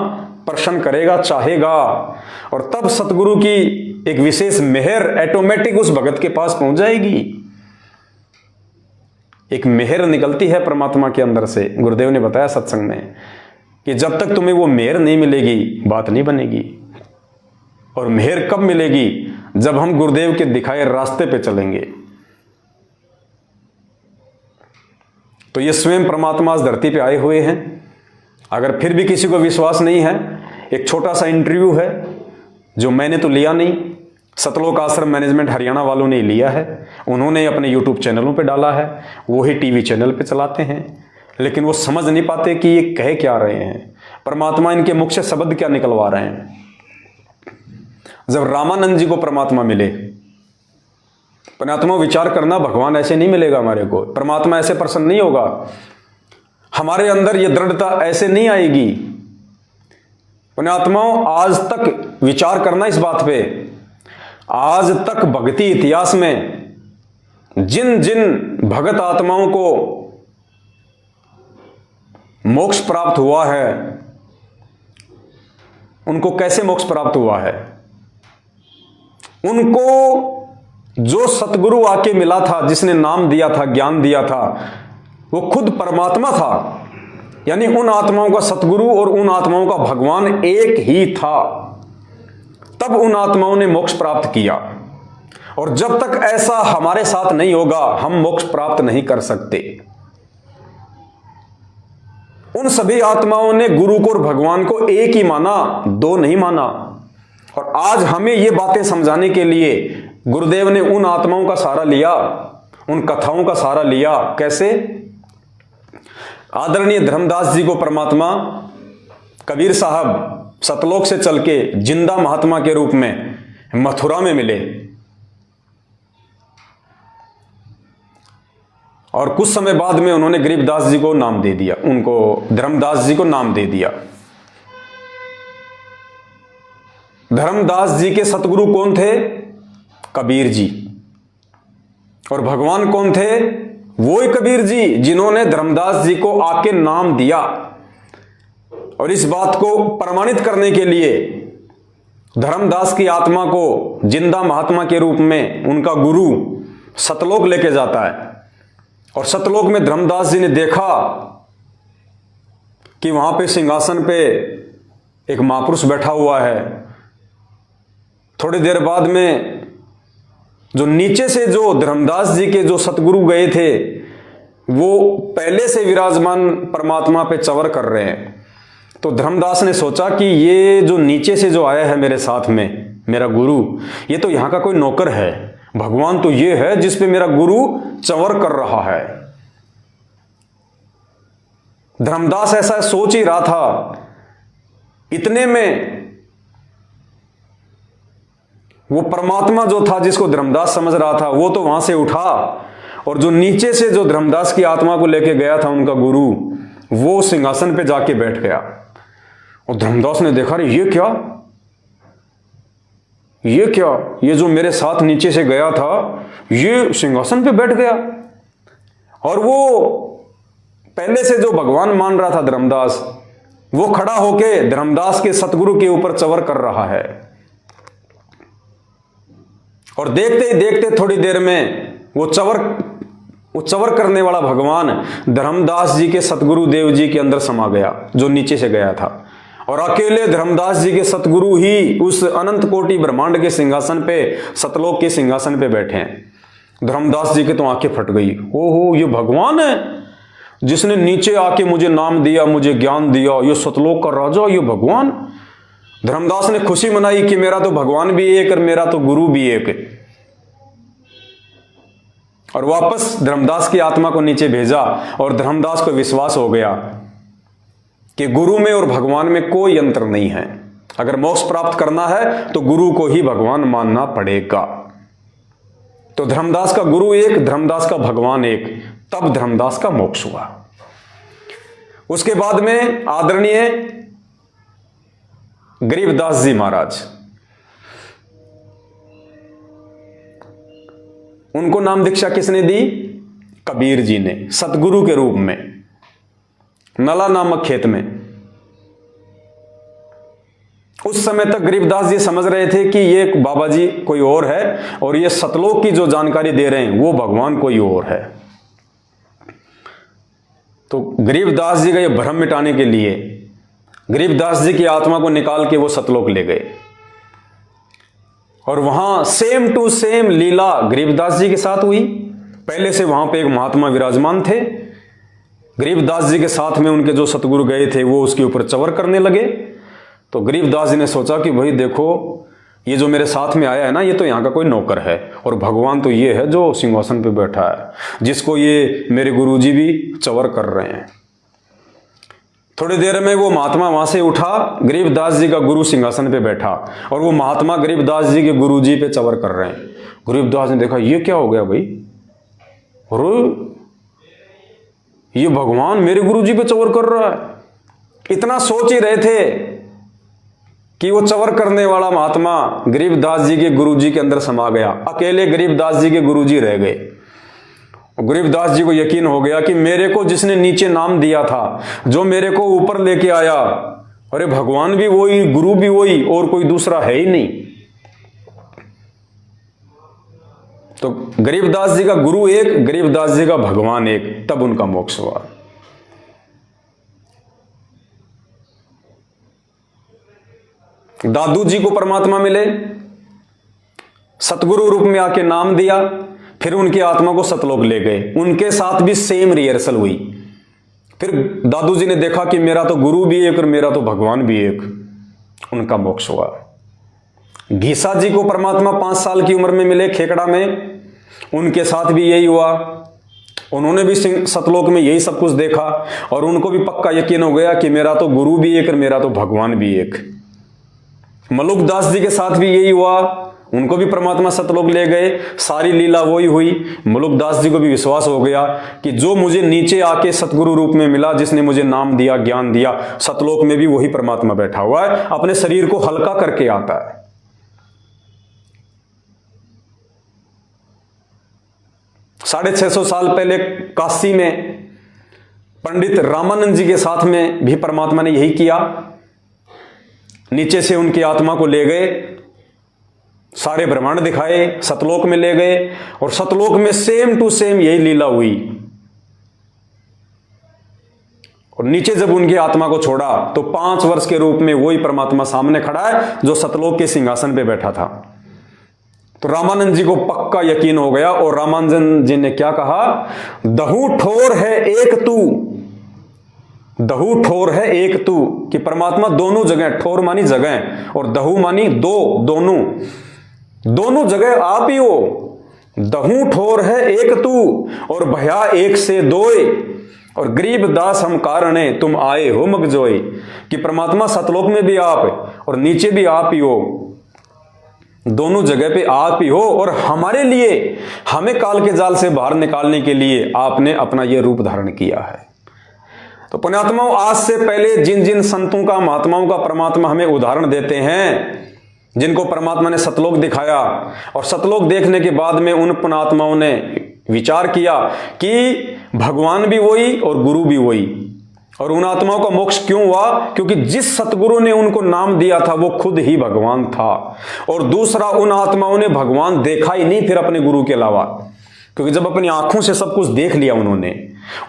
प्रसन्न करेगा, चाहेगा। और तब सतगुरु की एक विशेष मेहर ऑटोमेटिक उस भगत के पास पहुंच जाएगी। एक मेहर निकलती है परमात्मा के अंदर से। गुरुदेव ने बताया सत्संग में कि जब तक तुम्हें वो मेहर नहीं मिलेगी, बात नहीं बनेगी। और मेहर कब मिलेगी? जब हम गुरुदेव के दिखाए रास्ते पे चलेंगे। तो ये स्वयं परमात्मा इस धरती पे आए हुए हैं। अगर फिर भी किसी को विश्वास नहीं है, एक छोटा सा इंटरव्यू है जो मैंने तो लिया नहीं, सतलोक आश्रम मैनेजमेंट हरियाणा वालों ने लिया है। उन्होंने अपने यूट्यूब चैनलों पे डाला है, वो ही टीवी चैनल पे चलाते हैं, लेकिन वो समझ नहीं पाते कि ये कह क्या रहे हैं। परमात्मा इनके मुख से शब्द क्या निकलवा रहे हैं। जब रामानंद जी को परमात्मा मिले, परमात्मा विचार करना, भगवान ऐसे नहीं मिलेगा हमारे को, परमात्मा ऐसे प्रसन्न नहीं होगा, हमारे अंदर ये दृढ़ता ऐसे नहीं आएगी। पुण्यात्माओं, आज तक विचार करना इस बात पे, आज तक भक्ति इतिहास में जिन जिन भगत आत्माओं को मोक्ष प्राप्त हुआ है, उनको कैसे मोक्ष प्राप्त हुआ है? उनको जो सतगुरु आके मिला था, जिसने नाम दिया था, ज्ञान दिया था, वो खुद परमात्मा था। यानी उन आत्माओं का सतगुरु और उन आत्माओं का भगवान एक ही था। तब उन आत्माओं ने मोक्ष प्राप्त किया। और जब तक ऐसा हमारे साथ नहीं होगा, हम मोक्ष प्राप्त नहीं कर सकते। उन सभी आत्माओं ने गुरु को और भगवान को एक ही माना, दो नहीं माना। और आज हमें ये बातें समझाने के लिए गुरुदेव ने उन आत्माओं का सहारा लिया, उन कथाओं का सहारा लिया। कैसे? आदरणीय धर्मदास जी को परमात्मा कबीर साहब सतलोक से चल के जिंदा महात्मा के रूप में मथुरा में मिले, और कुछ समय बाद में उन्होंने गरीबदास जी को नाम दे दिया, उनको धर्मदास जी को नाम दे दिया। धर्मदास जी के सतगुरु कौन थे? कबीर जी। और भगवान कौन थे? वो ही कबीर जी, जिन्होंने धर्मदास जी को आके नाम दिया। और इस बात को प्रमाणित करने के लिए धर्मदास की आत्मा को जिंदा महात्मा के रूप में उनका गुरु सतलोक लेके जाता है। और सतलोक में धर्मदास जी ने देखा कि वहां पे सिंहासन पे एक महापुरुष बैठा हुआ है। थोड़ी देर बाद में जो नीचे से जो धर्मदास जी के जो सतगुरु गए थे, वो पहले से विराजमान परमात्मा पे चवर कर रहे हैं। तो धर्मदास ने सोचा कि ये जो नीचे से जो आया है मेरे साथ में, मेरा गुरु, ये तो यहां का कोई नौकर है। भगवान तो ये है जिस पे मेरा गुरु चवर कर रहा है। धर्मदास ऐसा सोच ही रहा था। इतने में वो परमात्मा जो था, जिसको धर्मदास समझ रहा था, वो तो वहां से उठा, और जो नीचे से जो धर्मदास की आत्मा को लेके गया था उनका गुरु, वो सिंहासन पे जाके बैठ गया। और धर्मदास ने देखा, रे ये क्या, ये जो मेरे साथ नीचे से गया था, ये सिंहासन पे बैठ गया। और वो पहले से जो भगवान मान रहा था धर्मदास, वो खड़ा होके धर्मदास के सतगुरु के ऊपर चवर कर रहा है। और देखते ही देखते थोड़ी देर में वो चवर करने वाला भगवान धर्मदास जी के सतगुरु देव जी के अंदर समा गया, जो नीचे से गया था। और अकेले धर्मदास जी के सतगुरु ही उस अनंत कोटि ब्रह्मांड के सिंहासन पे, सतलोक के सिंहासन पे बैठे हैं। धर्मदास जी के तो आंखें फट गई। ओहो, ये भगवान है जिसने नीचे आके मुझे नाम दिया, मुझे ज्ञान दिया, ये सतलोक का राजा, ये भगवान। धर्मदास ने खुशी मनाई कि मेरा तो भगवान भी एक और मेरा तो गुरु भी एक। और वापस धर्मदास की आत्मा को नीचे भेजा। और धर्मदास को विश्वास हो गया कि गुरु में और भगवान में कोई अंतर नहीं है। अगर मोक्ष प्राप्त करना है तो गुरु को ही भगवान मानना पड़ेगा। तो धर्मदास का गुरु एक, धर्मदास का भगवान एक। तब धर्मदास का मोक्ष हुआ। उसके बाद में आदरणीय गरीबदास जी महाराज, उनको नाम दीक्षा किसने दी? कबीर जी ने, सतगुरु के रूप में, नला नामक खेत में। उस समय तक गरीबदास जी समझ रहे थे कि ये बाबा जी कोई और है, और ये सतलोक की जो जानकारी दे रहे हैं वो भगवान कोई और है। तो गरीबदास जी का ये भ्रम मिटाने के लिए गरीबदास जी की आत्मा को निकाल के वो सतलोक ले गए। और वहां सेम टू सेम लीला गरीबदास जी के साथ हुई। पहले से वहां पे एक महात्मा विराजमान थे, गरीबदास जी के साथ में उनके जो सतगुरु गए थे वो उसके ऊपर चवर करने लगे। तो गरीबदास जी ने सोचा कि भाई देखो, ये जो मेरे साथ में आया है ना, ये तो यहाँ का कोई नौकर है, और भगवान तो ये है जो सिंहासन पे बैठा है, जिसको ये मेरे गुरुजी भी चवर कर रहे हैं। थोड़ी देर में वो महात्मा वहां से उठा, गरीबदास जी का गुरु सिंहासन पे बैठा और वो महात्मा गरीबदास जी के गुरु जी पे चवर कर रहे हैं। गरीबदास ने देखा ये क्या हो गया भाई, और ये भगवान मेरे गुरु जी पे चवर कर रहा है। इतना सोच ही रहे थे कि वो चवर करने वाला महात्मा गरीबदास जी के गुरु जी के अंदर समा गया। अकेले गरीबदास जी के गुरु जी रह गए। गरीबदास जी को यकीन हो गया कि मेरे को जिसने नीचे नाम दिया था, जो मेरे को ऊपर लेके आया, अरे भगवान भी वही, गुरु भी वही, और कोई दूसरा है ही नहीं। तो गरीबदास जी का गुरु एक, गरीबदास जी का भगवान एक, तब उनका मोक्ष हुआ। दादू जी को परमात्मा मिले, सतगुरु रूप में आके नाम दिया, फिर उनकी आत्मा को सतलोक ले गए। उनके साथ भी सेम रिहर्सल हुई। फिर दादू जी ने देखा कि मेरा तो गुरु भी एक और मेरा तो भगवान भी एक, उनका मोक्ष हुआ। घीसा जी को परमात्मा 5 साल की उम्र में मिले खेकड़ा में, उनके साथ भी यही हुआ। उन्होंने भी सतलोक में यही सब कुछ देखा और उनको भी पक्का यकीन हो गया कि मेरा तो गुरु भी एक और मेरा तो भगवान भी एक। मलुकदास जी के साथ भी यही हुआ, उनको भी परमात्मा सतलोक ले गए, सारी लीला वही हुई। मलुकदास जी को भी विश्वास हो गया कि जो मुझे नीचे आके सतगुरु रूप में मिला, जिसने मुझे नाम दिया, ज्ञान दिया, सतलोक में भी वही परमात्मा बैठा हुआ है, अपने शरीर को हल्का करके आता है। 650 साल पहले काशी में पंडित रामानंद जी के साथ में भी परमात्मा ने यही किया। नीचे से उनकी आत्मा को ले गए, सारे ब्रह्मांड दिखाए, सतलोक में ले गए और सतलोक में सेम टू सेम यही लीला हुई। और नीचे जब उनकी आत्मा को छोड़ा तो 5 वर्ष के रूप में वही परमात्मा सामने खड़ा है जो सतलोक के सिंहासन पे बैठा था। तो रामानंद जी को पक्का यकीन हो गया और रामानंद जी ने क्या कहा, दहू ठोर है एक तू, दहू ठोर है एक तू, कि परमात्मा दोनों जगह, ठोर मानी जगह और दहू मानी दो, दोनों जगह आप ही हो। दहू ठोर है एक तू और भया एक से दोए, और गरीब दास हम कारणे तुम आए हो मगजोए, कि परमात्मा सतलोक में भी आप और नीचे भी आप ही हो, दोनों जगह पे आप ही हो। और हमारे लिए, हमें काल के जाल से बाहर निकालने के लिए आपने अपना यह रूप धारण किया है। तो पुण्यात्माओं, आज से पहले जिन जिन संतों का, महात्माओं का परमात्मा हमें उदाहरण देते हैं, जिनको परमात्मा ने सतलोक दिखाया, और सतलोक देखने के बाद में उन पुण्यात्माओं ने विचार किया कि भगवान भी वही और गुरु भी वही। और उन आत्माओं का मोक्ष क्यों हुआ? क्योंकि जिस सतगुरु ने उनको नाम दिया था वो खुद ही भगवान था। और दूसरा, उन आत्माओं ने भगवान देखा ही नहीं फिर अपने गुरु के अलावा, क्योंकि जब अपनी आंखों से सब कुछ देख लिया उन्होंने,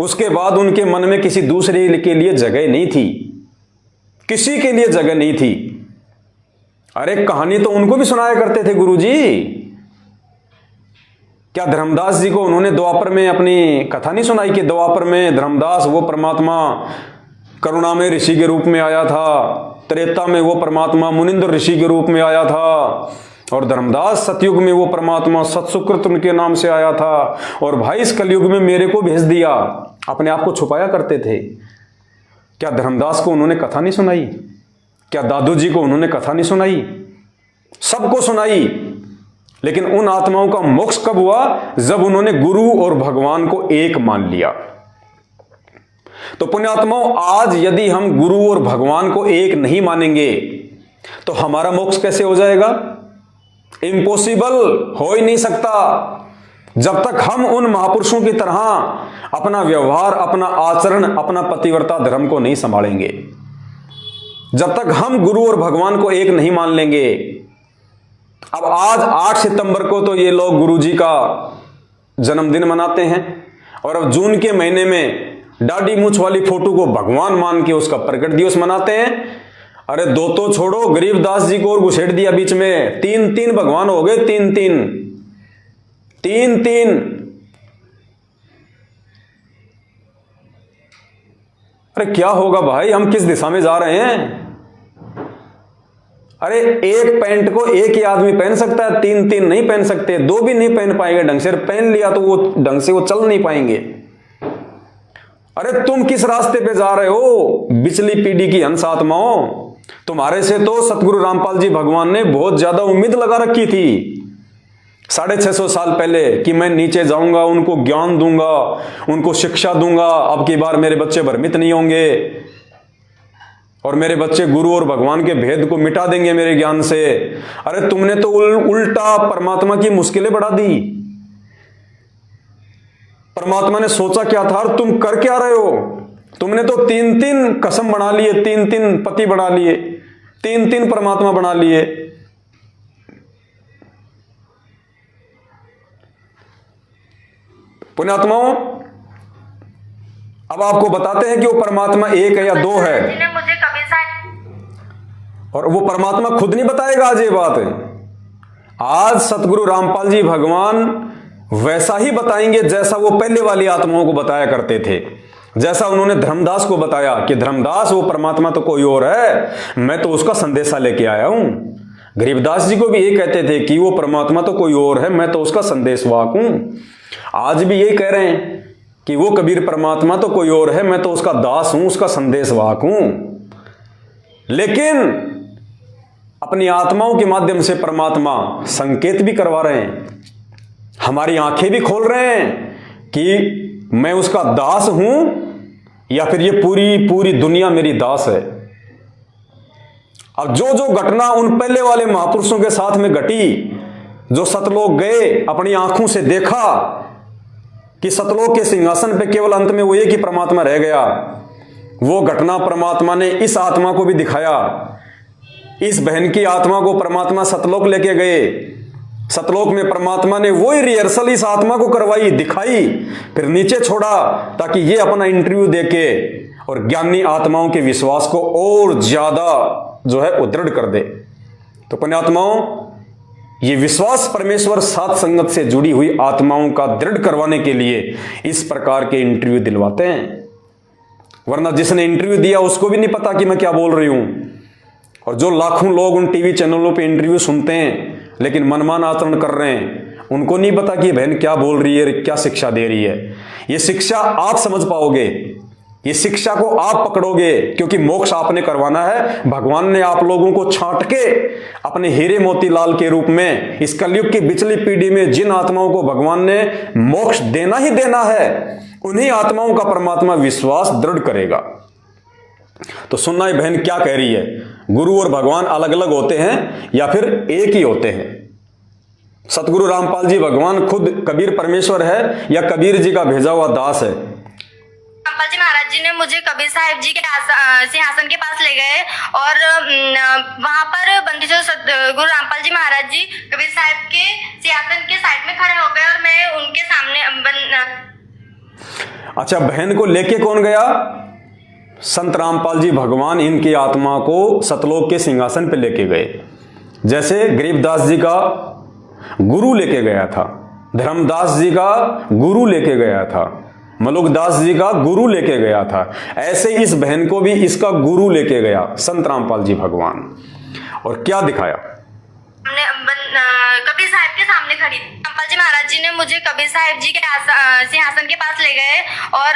उसके बाद उनके मन में किसी दूसरे के लिए जगह नहीं थी, किसी के लिए जगह नहीं थी। अरे कहानी तो उनको भी सुनाया करते थे गुरुजी। क्या धर्मदास जी को उन्होंने द्वापर में अपनी कथा नहीं सुनाई कि द्वापर में धर्मदास वो परमात्मा करुणा में ऋषि के रूप में आया था, त्रेता में वो परमात्मा मुनिंद्र ऋषि के रूप में आया था, और धर्मदास सतयुग में वो परमात्मा सत्सुकृत उनके नाम से आया था, और भाई इस कलयुग में मेरे को भेज दिया। अपने आप को छुपाया करते थे। क्या धर्मदास को उन्होंने कथा नहीं सुनाई? क्या दादू जी को उन्होंने कथा नहीं सुनाई? सबको सुनाई। लेकिन उन आत्माओं का मोक्ष कब हुआ? जब उन्होंने गुरु और भगवान को एक मान लिया। तो पुण्यात्माओं, आज यदि हम गुरु और भगवान को एक नहीं मानेंगे तो हमारा मोक्ष कैसे हो जाएगा? इम्पॉसिबल, हो ही नहीं सकता। जब तक हम उन महापुरुषों की तरह अपना व्यवहार, अपना आचरण, अपना पतिव्रता धर्म को नहीं संभालेंगे, जब तक हम गुरु और भगवान को एक नहीं मान लेंगे। अब आज 8 सितंबर को तो ये लोग गुरु जी का जन्मदिन मनाते हैं, और अब जून के महीने में दाढ़ी मूंछ वाली फोटो को भगवान मान के उसका प्रकट दिवस मनाते हैं। अरे दो तो छोड़ो, गरीबदास जी को और घुसेड़ दिया बीच में, 3 भगवान हो गए, 3। अरे क्या होगा भाई, हम किस दिशा में जा रहे हैं? अरे एक पैंट को एक ही आदमी पहन सकता है, 3 नहीं पहन सकते, 2 भी नहीं पहन पाएंगे ढंग से। पहन लिया तो वो ढंग से वो चल नहीं पाएंगे। अरे तुम किस रास्ते पे जा रहे हो बिचली पीढ़ी की हंस आत्माओं? तुम्हारे से तो सतगुरु रामपाल जी भगवान ने बहुत ज्यादा उम्मीद लगा रखी थी 650 साल पहले कि मैं नीचे जाऊंगा, उनको ज्ञान दूंगा, उनको शिक्षा दूंगा, अब की बार मेरे बच्चे भ्रमित नहीं होंगे और मेरे बच्चे गुरु और भगवान के भेद को मिटा देंगे मेरे ज्ञान से। अरे तुमने तो उल्टा परमात्मा की मुश्किलें बढ़ा दी। परमात्मा ने सोचा क्या था और तुम कर क्या रहे हो? तुमने तो 3-3 कसम बना लिए, 3-3 पति बना लिए, 3-3 परमात्मा बना लिए। पुण्यात्माओं, अब आपको बताते हैं कि वो परमात्मा एक है या दो है, मुझे कभी और वो परमात्मा खुद नहीं बताएगा। आज ये बात है, आज सतगुरु रामपाल जी भगवान वैसा ही बताएंगे जैसा वो पहले वाली आत्माओं को बताया करते थे। जैसा उन्होंने धर्मदास को बताया कि धर्मदास वो परमात्मा तो कोई और है, मैं तो उसका संदेशा लेके आया हूं। गरीबदास जी को भी ये कहते थे कि वो परमात्मा तो कोई और है, मैं तो उसका संदेशवाहक हूं। आज भी यही कह रहे हैं कि वो कबीर परमात्मा तो कोई और है, मैं तो उसका दास हूं, उसका संदेशवाहक हूं। लेकिन अपनी आत्माओं के माध्यम से परमात्मा संकेत भी करवा रहे हैं, हमारी आंखें भी खोल रहे हैं कि मैं उसका दास हूं या फिर ये पूरी दुनिया मेरी दास है। अब जो जो घटना उन पहले वाले महापुरुषों के साथ में घटी, जो सतलोक गए, अपनी आंखों से देखा कि सतलोक के सिंहासन पे केवल अंत में वो एक ही परमात्मा रह गया, वो घटना परमात्मा ने इस आत्मा को भी दिखाया। इस बहन की आत्मा को परमात्मा सतलोक लेके गए, सतलोक में परमात्मा ने वही रिहर्सल इस आत्मा को करवाई, दिखाई, फिर नीचे छोड़ा ताकि ये अपना इंटरव्यू देके और ज्ञानी आत्माओं के विश्वास को और ज्यादा जो है उदृढ़ कर दे। तो पुण्यात्माओं, ये विश्वास परमेश्वर साथ संगत से जुड़ी हुई आत्माओं का दृढ़ करवाने के लिए इस प्रकार के इंटरव्यू दिलवाते हैं। वरना जिसने इंटरव्यू दिया उसको भी नहीं पता कि मैं क्या बोल रही हूं। और जो लाखों लोग उन टीवी चैनलों पे इंटरव्यू सुनते हैं लेकिन मनमान आचरण कर रहे हैं, उनको नहीं पता कि बहन क्या बोल रही है, क्या शिक्षा दे रही है। ये शिक्षा आप समझ पाओगे, ये शिक्षा को आप पकड़ोगे, क्योंकि मोक्ष आपने करवाना है। भगवान ने आप लोगों को छांट के अपने हीरे मोतीलाल के रूप में इस कलयुग की बिचली पीढ़ी में जिन आत्माओं को भगवान ने मोक्ष देना ही देना है, उन्हीं आत्माओं का परमात्मा विश्वास दृढ़ करेगा। तो सुनना, ये बहन क्या कह रही है, गुरु और भगवान अलग अलग होते हैं या फिर एक ही होते हैं? सतगुरु रामपाल जी भगवान खुद कबीर परमेश्वर है या कबीर जी का भेजा हुआ दास है? रामपाल जी महाराज जी ने मुझे कबीर साहिब जी के सिंहासन के पास ले गए और वहां पर बंदी जो गुरु रामपाल जी महाराज जी कबीर साहिब के सिंहासन के साइड में खड़े हो गए और मैं उनके सामने। अच्छा, बहन को लेके कौन गया? संत रामपाल जी भगवान इनकी आत्मा को सतलोक के सिंहासन पे लेके गए। जैसे गरीबदास जी का गुरु लेके गया था, धर्मदास जी का गुरु लेके गया था, मलुकदास जी का गुरु लेके गया था, ऐसे इस बहन को भी इसका गुरु लेके गया संत रामपाल जी भगवान। और क्या दिखाया? कबीर साहिब के सामने खड़ी थी। रामपाल जी महाराज जी ने मुझे कबीर साहिब जी के सिंहासन के पास ले गए और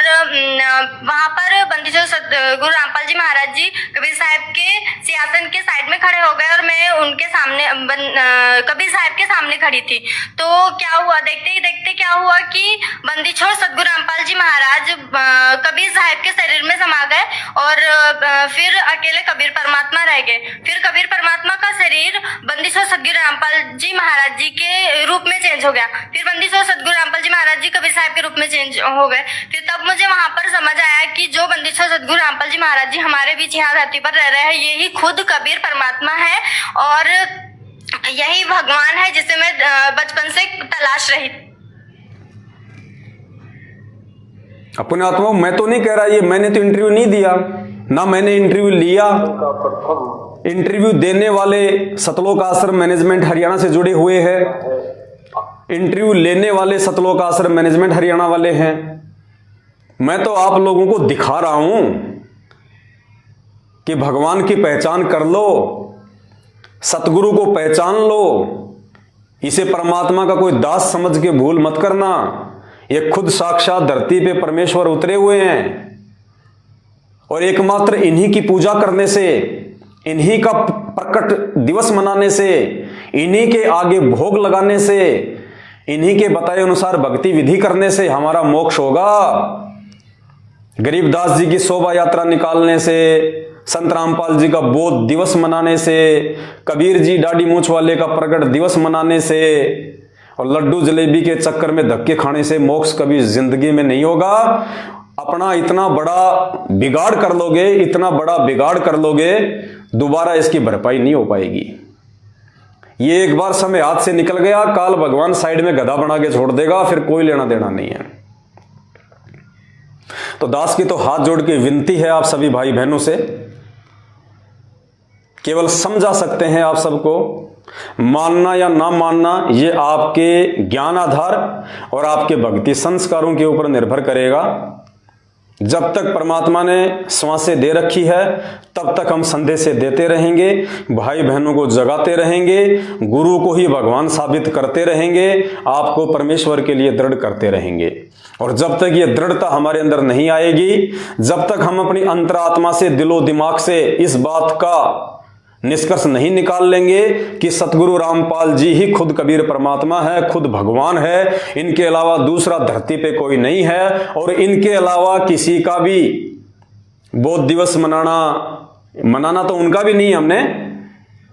वहां पर बंदी जो गुरु रामपाल जी महाराज जी कबीर साहिब के सिंहासन के साइड में खड़े हो गए और मैं उनके सामने कबीर साहिब के सामने खड़ी थी। तो क्या हुआ, देखते ही देखते क्या हुआ कि बंदी छोड़ सतगुरु रामपाल जी महाराज कबीर साहिब के शरीर में समा गए और फिर अकेले कबीर परमात्मा रह गए। फिर कबीर परमात्मा का शरीर बंदी छोड़ सतगुरु रामपाल जी महाराज जी के रूप में चेंज हो गया। फिर बंदी छोड़ सतगुरु रामपाल जी महाराज जी कबीर साहिब के रूप में चेंज हो गए। फिर तब मुझे वहां पर समझ आया कि जो बंदी छोड़ सतगुरु रामपाल जी महाराज जी हमारे बीच यहाँ धरती पर रह रहे हैं, यही खुद कबीर परमात्मा है और यही भगवान है जिसे मैं बचपन से तलाश रही। अपने आत्मा, मैं तो नहीं कह रहा ये, मैंने तो इंटरव्यू नहीं दिया, ना मैंने इंटरव्यू लिया। इंटरव्यू देने वाले सतलोक आश्रम मैनेजमेंट हरियाणा से जुड़े हुए हैं, इंटरव्यू लेने वाले सतलोक आश्रम मैनेजमेंट हरियाणा वाले हैं। मैं तो आप लोगों को दिखा रहा हूं कि भगवान की पहचान कर लो, सतगुरु को पहचान लो, इसे परमात्मा का कोई दास समझ के भूल मत करना। ये खुद साक्षात धरती पे परमेश्वर उतरे हुए हैं। और एकमात्र इन्हीं की पूजा करने से, इन्हीं का प्रकट दिवस मनाने से, इन्हीं के आगे भोग लगाने से, इन्हीं के बताए अनुसार भक्ति विधि करने से हमारा मोक्ष होगा। गरीबदास जी की शोभा यात्रा निकालने से, संत रामपाल जी का बोध दिवस मनाने से, कबीर जी दाढ़ी मूंछ वाले का प्रकट दिवस मनाने से और लड्डू जलेबी के चक्कर में धक्के खाने से मोक्ष कभी जिंदगी में नहीं होगा। अपना इतना बड़ा बिगाड़ कर लोगे, इतना बड़ा बिगाड़ कर लोगे, दोबारा इसकी भरपाई नहीं हो पाएगी। ये एक बार समय हाथ से निकल गया, काल भगवान साइड में गधा बना के छोड़ देगा, फिर कोई लेना देना नहीं है। तो दास की तो हाथ जोड़ के विनती है आप सभी भाई बहनों से, केवल समझा सकते हैं आप सबको, मानना या ना मानना ये आपके ज्ञान आधार और आपके भक्ति संस्कारों के ऊपर निर्भर करेगा। जब तक परमात्मा ने श्वासें दे रखी है तब तक हम संदेशें देते रहेंगे, भाई बहनों को जगाते रहेंगे, गुरु को ही भगवान साबित करते रहेंगे, आपको परमेश्वर के लिए दृढ़ करते रहेंगे। और जब तक ये दृढ़ता हमारे अंदर नहीं आएगी, जब तक हम अपनी अंतरात्मा से, दिलो दिमाग से इस बात का निष्कर्ष नहीं निकाल लेंगे कि सतगुरु रामपाल जी ही खुद कबीर परमात्मा है, खुद भगवान है, इनके अलावा दूसरा धरती पे कोई नहीं है और इनके अलावा किसी का भी बोध दिवस मनाना तो उनका भी नहीं, हमने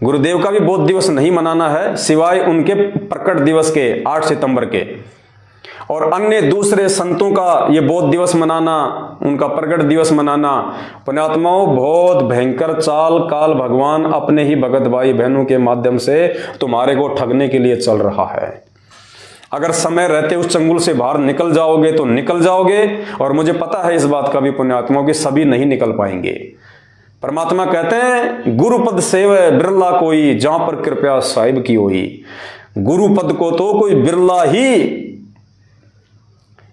गुरुदेव का भी बोध दिवस नहीं मनाना है सिवाय उनके प्रकट दिवस के 8 सितंबर के, और अन्य दूसरे संतों का ये बोध दिवस मनाना, उनका प्रकट दिवस मनाना, पुण्यात्माओं बहुत भयंकर चाल काल भगवान अपने ही भगत भाई बहनों के माध्यम से तुम्हारे को ठगने के लिए चल रहा है। अगर समय रहते उस चंगुल से बाहर निकल जाओगे तो निकल जाओगे, और मुझे पता है इस बात का भी पुण्यात्माओं कि सभी नहीं निकल पाएंगे। परमात्मा कहते हैं गुरुपद सेवै बिरला कोई, जहां पर कृपया साहिब की होई। गुरुपद को तो कोई बिरला ही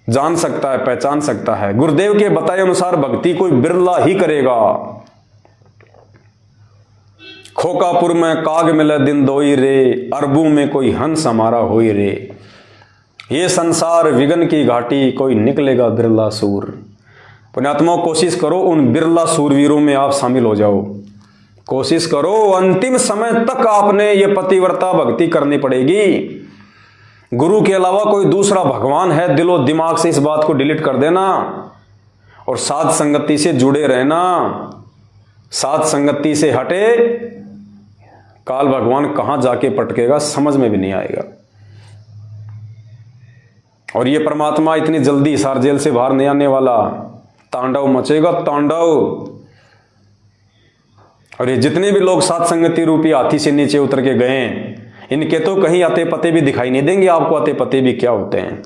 जान सकता है, पहचान सकता है। गुरुदेव के बताए अनुसार भक्ति कोई बिरला ही करेगा। खोकापुर में काग मिले दिन दोई रे, अरबू में कोई हंस हमारा होई रे। ये संसार विघन की घाटी, कोई निकलेगा बिरला सूर। पुण्यात्माओं कोशिश करो उन बिरला सूरवीरों में आप शामिल हो जाओ। कोशिश करो, अंतिम समय तक आपने ये पतिव्रता भक्ति करनी पड़ेगी। गुरु के अलावा कोई दूसरा भगवान है, दिलो दिमाग से इस बात को डिलीट कर देना और साध संगति से जुड़े रहना। साध संगति से हटे, काल भगवान कहां जाके पटकेगा समझ में भी नहीं आएगा। और ये परमात्मा इतनी जल्दी हिसार जेल से बाहर नहीं आने वाला, तांडव मचेगा तांडव। और ये जितने भी लोग साध संगति रूपी हाथी से नीचे उतर के गए, इनके तो कहीं अते पते भी दिखाई नहीं देंगे आपको, अते पते भी क्या होते हैं।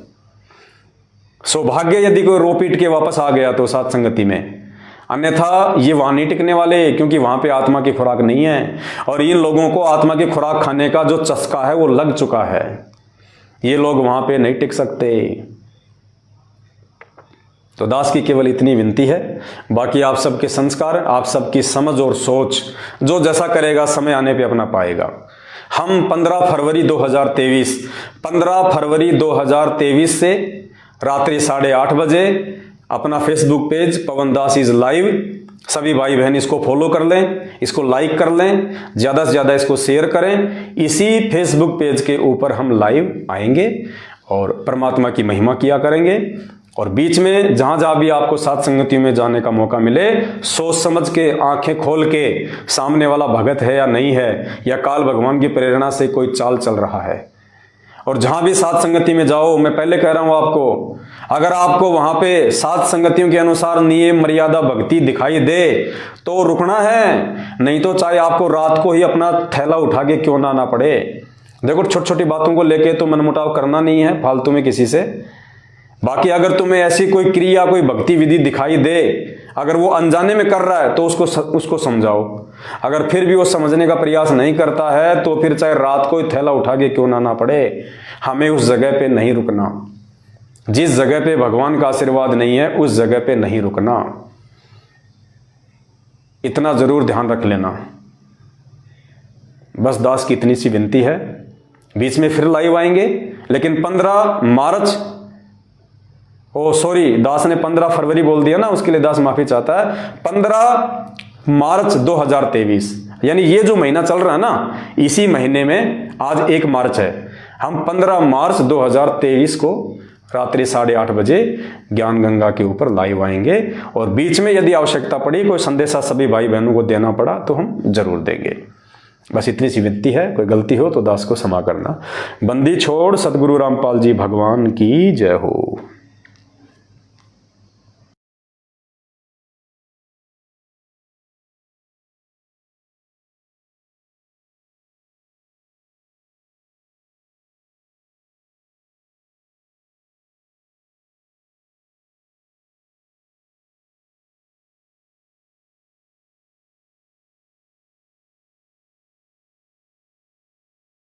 सौभाग्य यदि कोई रो पीट के वापस आ गया तो साथ संगति में, अन्यथा ये वहां नहीं टिकने वाले, क्योंकि वहां पे आत्मा की खुराक नहीं है। और इन लोगों को आत्मा की खुराक खाने का जो चस्का है वो लग चुका है, ये लोग वहां पे नहीं टिक सकते। तो दास की केवल इतनी विनती है, बाकी आप सबके संस्कार, आप सबकी समझ और सोच, जो जैसा करेगा समय आने पे अपना पाएगा। हम 15 फरवरी 2023 से रात्रि 8:30 बजे अपना Facebook page Pawan Das is live, सभी भाई बहन इसको फॉलो कर लें, इसको लाइक कर लें, ज़्यादा से ज़्यादा इसको शेयर करें। इसी फेसबुक पेज के ऊपर हम लाइव आएंगे और परमात्मा की महिमा किया करेंगे। और बीच में जहां जहां भी आपको साथ संगतियों में जाने का मौका मिले, सोच समझ के, आंखें खोल के, सामने वाला भगत है या नहीं है, या काल भगवान की प्रेरणा से कोई चाल चल रहा है। और जहां भी साथ संगति में जाओ, मैं पहले कह रहा हूं आपको, अगर आपको वहां पे साथ संगतियों के अनुसार नियम मर्यादा भक्ति दिखाई दे तो रुकना है, नहीं तो चाहे आपको रात को ही अपना थैला उठा के क्यों ना आना पड़े। देखो छोटी छोटी बातों को लेके तो मनमुटाव करना नहीं है फालतू में किसी से। बाकी अगर तुम्हें ऐसी कोई क्रिया, कोई भक्ति विधि दिखाई दे, अगर वो अनजाने में कर रहा है तो उसको समझाओ। अगर फिर भी वो समझने का प्रयास नहीं करता है तो फिर चाहे रात को ही थैला उठा के क्यों ना आना पड़े, हमें उस जगह पे नहीं रुकना। जिस जगह पे भगवान का आशीर्वाद नहीं है उस जगह पे नहीं रुकना, इतना जरूर ध्यान रख लेना। बस दास की इतनी सी विनती है। बीच में फिर लाइव आएंगे, लेकिन 15 मार्च ओ सॉरी, दास ने 15 फरवरी बोल दिया ना, उसके लिए दास माफी चाहता है। 15 मार्च 2023, यानी ये जो महीना चल रहा है ना, इसी महीने में आज 1 मार्च है, हम 15 मार्च 2023 को रात्रि 8:30 बजे ज्ञान गंगा के ऊपर लाइव आएंगे। और बीच में यदि आवश्यकता पड़ी, कोई संदेशा सभी भाई बहनों को देना पड़ा, तो हम जरूर देंगे। बस इतनी सी विनती है, कोई गलती हो तो दास को क्षमा करना। बंदी छोड़ सतगुरु रामपाल जी भगवान की जय हो।